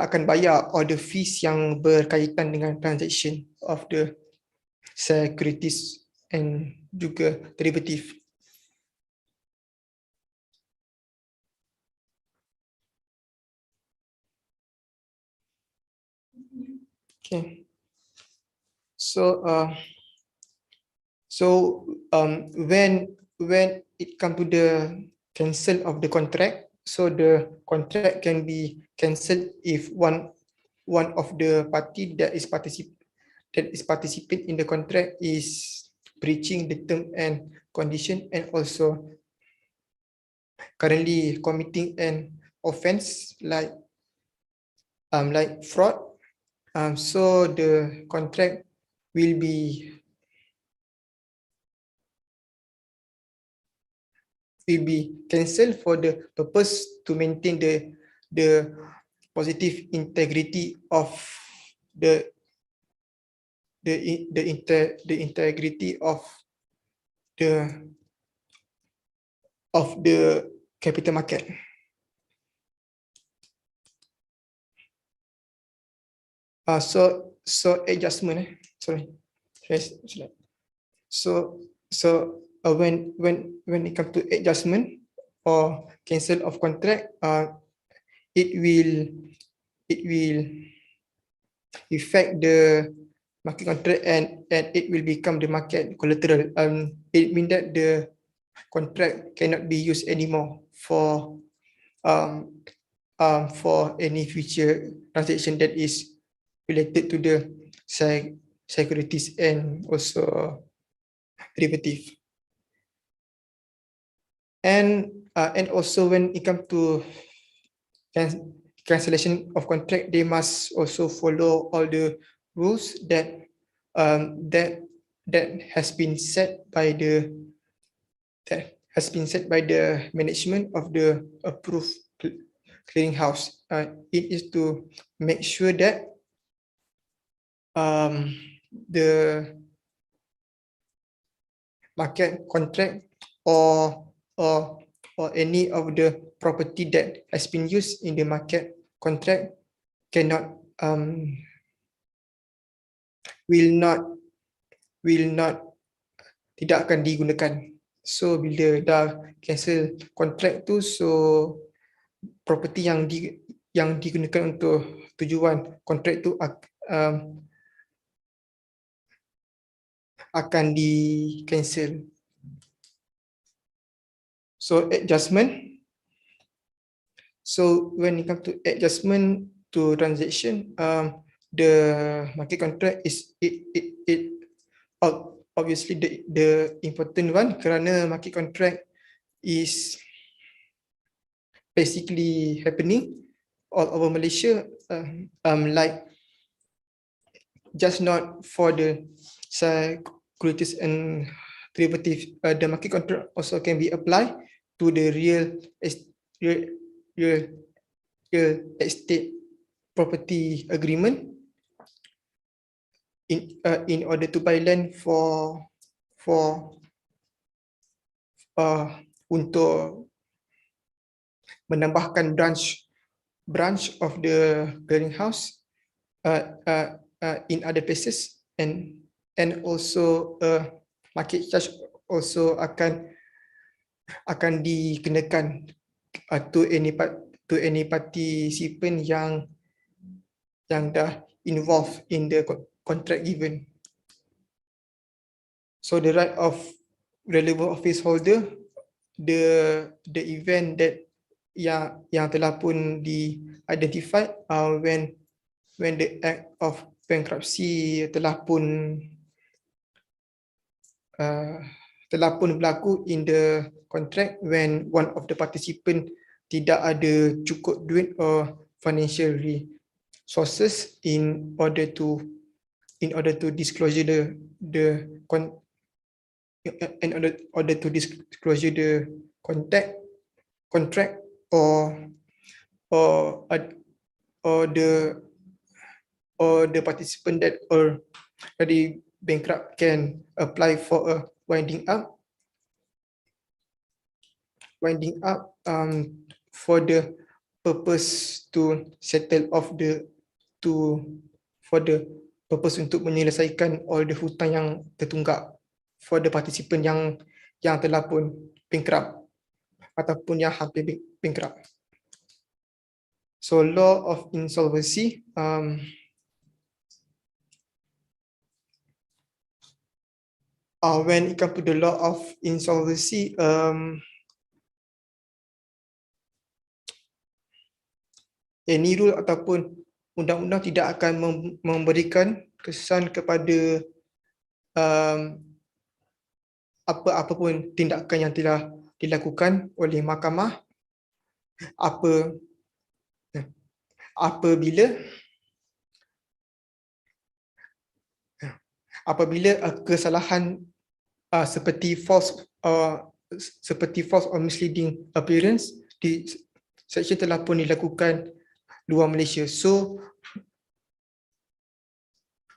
akan bayar all the fees yang berkaitan dengan transaction of the securities and juga derivative. Okay. So when it comes to the cancel of the contract, so the contract can be cancelled if one of the party that is participate in the contract is breaching the term and condition, and also currently committing an offense like fraud. So the contract will be cancelled for the purpose to maintain the positive integrity of the integrity of the capital market. So adjustment. Sorry. So when it comes to adjustment or cancel of contract, it will affect the market contract and it will become the market collateral. It means that the contract cannot be used anymore for any future transaction that is related to the securities and also derivative. And also when it comes to cancellation of contract, they must also follow all the rules that has been set by the management of the approved clearinghouse. It is to make sure that the market contract or any of the property that has been used in the market contract cannot will not tidak akan digunakan. So bila dah cancel contract tu, so property yang digunakan untuk tujuan kontrak tu akan di cancel. So adjustment. So when it comes to adjustment to transaction, the market contract is obviously the important one, kerana market contract is basically happening all over Malaysia, like just not for the securities and derivative. The market contract also can be applied to the real estate property agreement in order to buy land for untuk menambahkan branch of the clearinghouse in other places, and also market charge also akan dikenakan to any participant yang dah involved in the contract given. So the right of relevant office holder, the event that yang telah pun di-identified when the act of bankruptcy telah pun berlaku in the contract, when one of the participant tidak ada cukup duit or financial resources in order to disclosure the contract or the participant that already bankrupt can apply for a winding up for the purpose to settle off for the purpose untuk menyelesaikan all the hutang yang tertunggak for the participant yang telah pun bankrupt ataupun yang hampir bankrupt. So law of insolvency, when it comes to the law of insolvency, any rule ataupun undang-undang tidak akan memberikan kesan kepada apa pun tindakan yang telah dilakukan oleh mahkamah apabila kesalahan seperti false or misleading appearance di section telah pun dilakukan luar Malaysia. So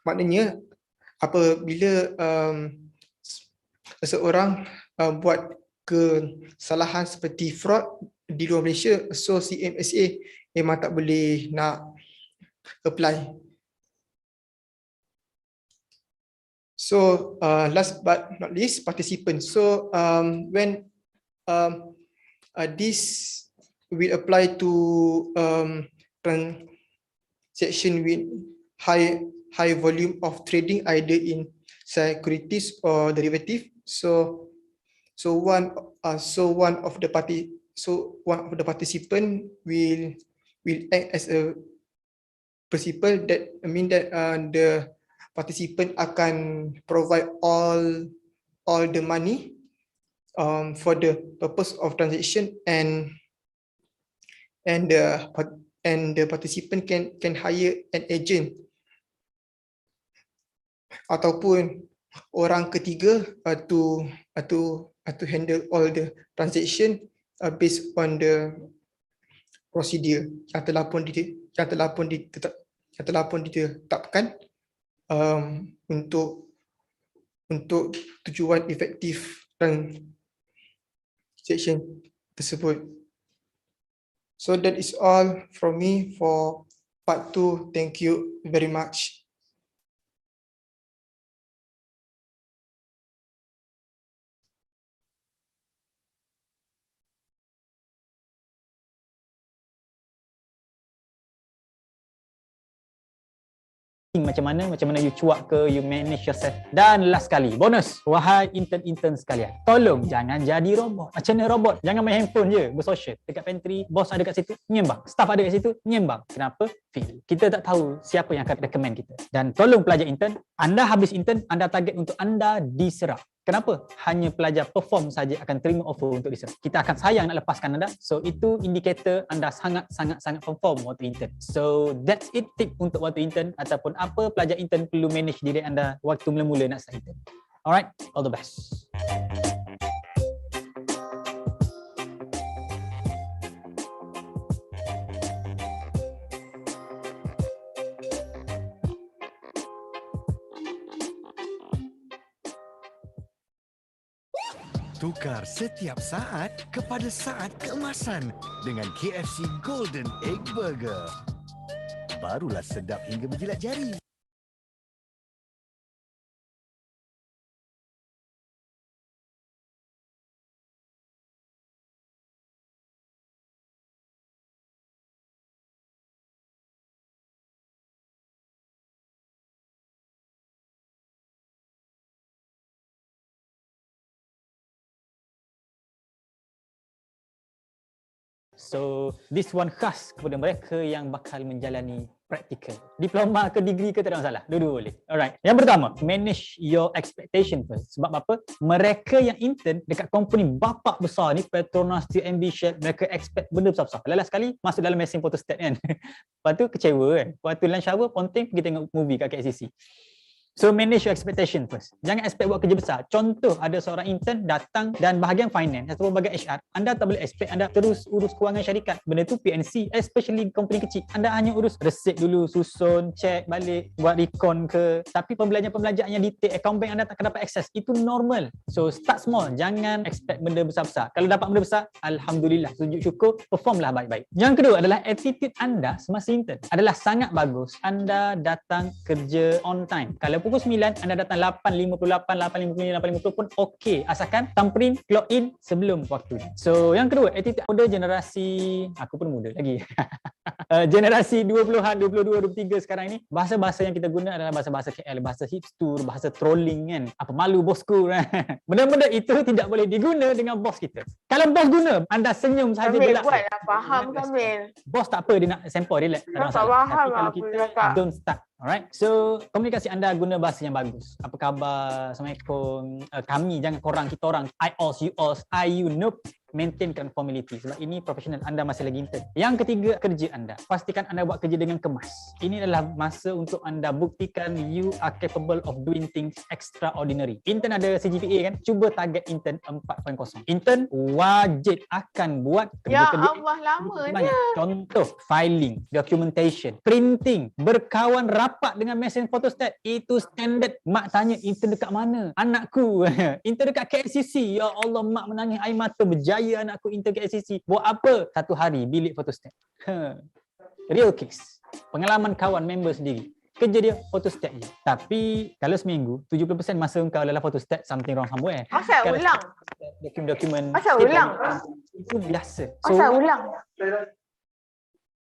maknanya apabila seseorang buat kesalahan seperti fraud di luar Malaysia, so CMSA memang tak boleh nak apply. So last but not least, participants. So when this will apply to transaction with high volume of trading either in securities or derivative. So one of the participant will act as a principal. That mean that the participant akan provide all the money for the purpose of transaction, and the participant can hire an agent ataupun orang ketiga to handle all the transaction based on the procedure yang telah pun ditetapkan untuk tujuan efektif transaction tersebut. So that is all from me for part 2. Thank you very much. macam mana you cuak ke, you manage yourself. Dan last sekali, bonus, wahai intern sekalian, tolong jangan jadi robot. Macam mana robot? Jangan main handphone je bersosial. Dekat pantry, bos ada kat situ, nyembang. Staff ada kat situ, nyembang. Kenapa? Feel. Kita tak tahu siapa yang akan recommend kita. Dan tolong pelajar intern, anda habis intern, anda target untuk anda diserap. Kenapa? Hanya pelajar perform saja akan terima offer untuk diserap. Kita akan sayang nak lepaskan anda. So itu indikator anda sangat perform waktu intern. So that's it, tip untuk waktu intern ataupun apa pelajar intern perlu manage diri anda waktu mula-mula nak start intern. Alright, all the best. Tukar setiap saat kepada saat keemasan dengan KFC Golden Egg Burger. Barulah sedap hingga menjilat jari. So this one khas kepada mereka yang bakal menjalani praktikal. Diploma ke degree ke tak ada masalah. Dua-dua boleh. Alright. Yang pertama, manage your expectation first. Sebab apa? Mereka yang intern dekat company bapak besar ni, Petronas, TMB, Shell, mereka expect benda besar-besar. Last sekali masuk dalam mesin photostat kan. Lepas tu kecewa kan. Waktu lunch hour, ponting pergi tengok movie kat KCC. So manage your expectation first. Jangan expect buat kerja besar. Contoh, ada seorang intern datang dan bahagian finance atau bahagian HR. Anda tak boleh expect anda terus urus kewangan syarikat. Benda tu PNC, especially company kecil. Anda hanya urus resip dulu, susun, check balik, buat recon ke. Tapi pembelajaran yang detail, account bank anda tak akan dapat akses. Itu normal. So start small. Jangan expect benda besar-besar. Kalau dapat benda besar, alhamdulillah, sujud syukur, performlah baik-baik. Yang kedua adalah attitude anda semasa intern adalah sangat bagus. Anda datang kerja on time. Kalau pukul 9, anda datang 8.58, 8.59, 8.50 pun okey. Asalkan thumbprint, clock in sebelum waktu. So, yang kedua, attitude muda generasi, aku pun muda lagi. Generasi 20-an, 22, 23 sekarang ini, bahasa-bahasa yang kita guna adalah bahasa-bahasa KL, bahasa hipster, bahasa trolling kan. Apa malu bosku kan. Benda-benda itu tidak boleh diguna dengan bos kita. Kalau bos guna, anda senyum saja Kamil, dia buatlah faham Kamil. Bos tak apa, dia nak sampel, relax. Tak ada Tak masalah. faham Tapi kalau apa kita dia cakap. don't start. Alright, so komunikasi anda guna bahasa yang bagus. Apa khabar? Assalamualaikum. Kami, jangan korang, kita orang. I us, you us, I you, nope. Maintainkan formality sebab ini profesional, anda masih lagi intern. Yang ketiga, kerja anda. Pastikan anda buat kerja dengan kemas. Ini adalah masa untuk anda buktikan you are capable of doing things extraordinary. Intern ada CGPA kan? Cuba target intern 4.0. Intern wajib akan buat Ya kerja-kerja Allah, lamanya. banyak. Contoh, filing, documentation, printing, berkawan rapat dengan mesin photostat. Itu standard. Mak tanya, intern dekat mana? Anakku. Intern dekat KLCC. Ya Allah, mak menangis air mata, berjaya anakku intern KLCC. Buat apa? 1 hari bilik photostat. Real case. Pengalaman kawan member sendiri. kerja dia photostat je. Tapi kalau seminggu, 70% masa kau dalam photostat, something wrong somewhere. Asal Kalau ulang? Dokumen-dokumen Asal setiap ulang? hari itu biasa. Asal ulang?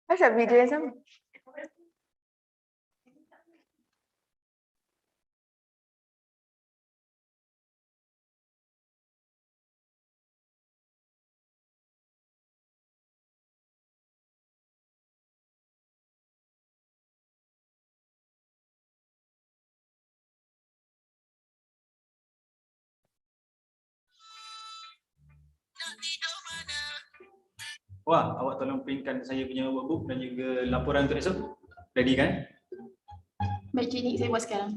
Asal video yang sama? Wah, awak tolong printkan saya punya workbook dan juga laporan untuk esok. Ready kan? Baik ciknik, saya buat sekarang.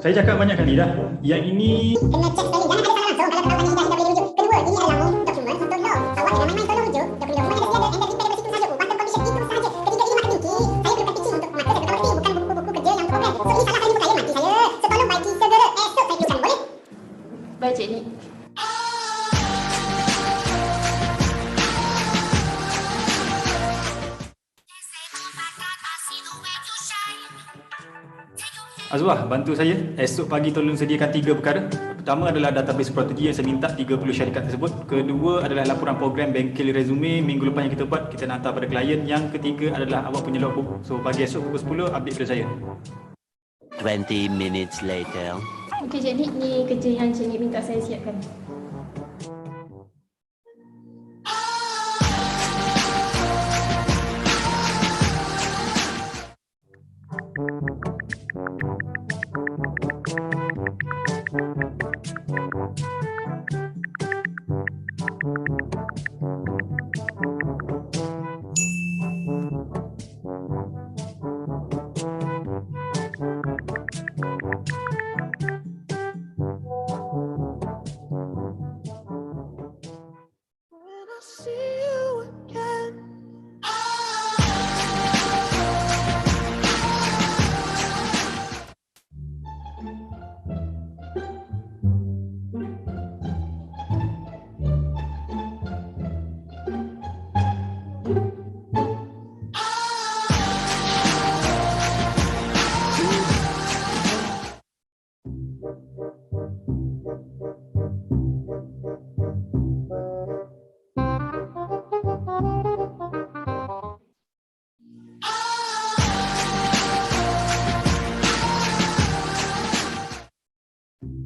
Saya cakap banyak kali dah. Yang ini Kena cek sekali, jangan ada salah langsung kalau ini dah boleh rujuk. Kedua, ini adalah dokumen untuk law. Awak jangan main-main tolong rujuk. Dokumen-dokumen ada sedia and then repair dari situ saja. Button commission itu saja. Ketiga ini marketing key. Saya perlukan pitching untuk market saya bertahu bukan buku-buku kerja yang problem. So ini salah kali buka ya mati saya. So tolong baiki segera. Esok saya perlukan, boleh? Baik ciknik. Azwah, bantu saya. Esok pagi tolong sediakan 3 perkara. Pertama adalah database strategi yang saya minta 30 syarikat tersebut. Kedua adalah laporan program bengkel resume minggu lepas yang kita buat, kita nak hantar pada klien. Yang ketiga adalah awak punya logbook. So pagi esok pukul 10 update pada saya. 20 minutes later. Okey ciknik, ni kerja yang ciknik minta saya siapkan.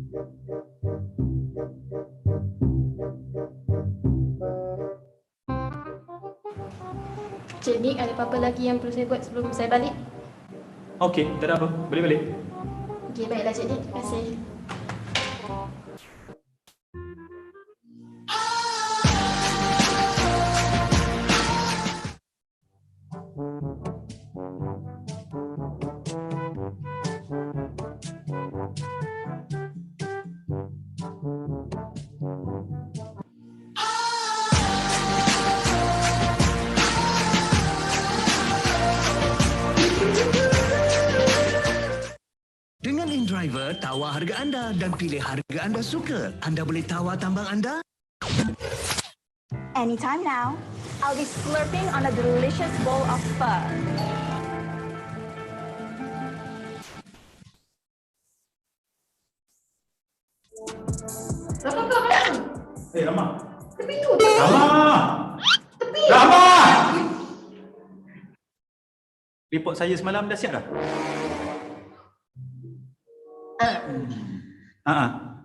Cik Nick, ada apa-apa lagi yang perlu saya buat sebelum saya balik? Okey, tak ada apa. Boleh balik. Okey, baiklah Cik Nick. Terima kasih. Dengan InDriver, tawar harga anda dan pilih harga anda suka. Anda boleh tawar tambang anda. Anytime now, I'll be slurping on a delicious bowl of pho. Eh, Rama. Tepi tu. Rama! Rama! Report saya semalam dah siap dah?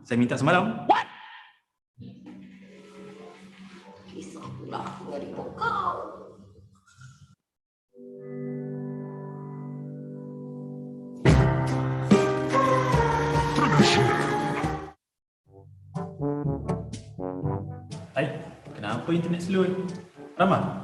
Saya minta semalam. What? Risau pula aku dengan report kau. Hai, kenapa internet slow ni? Rama,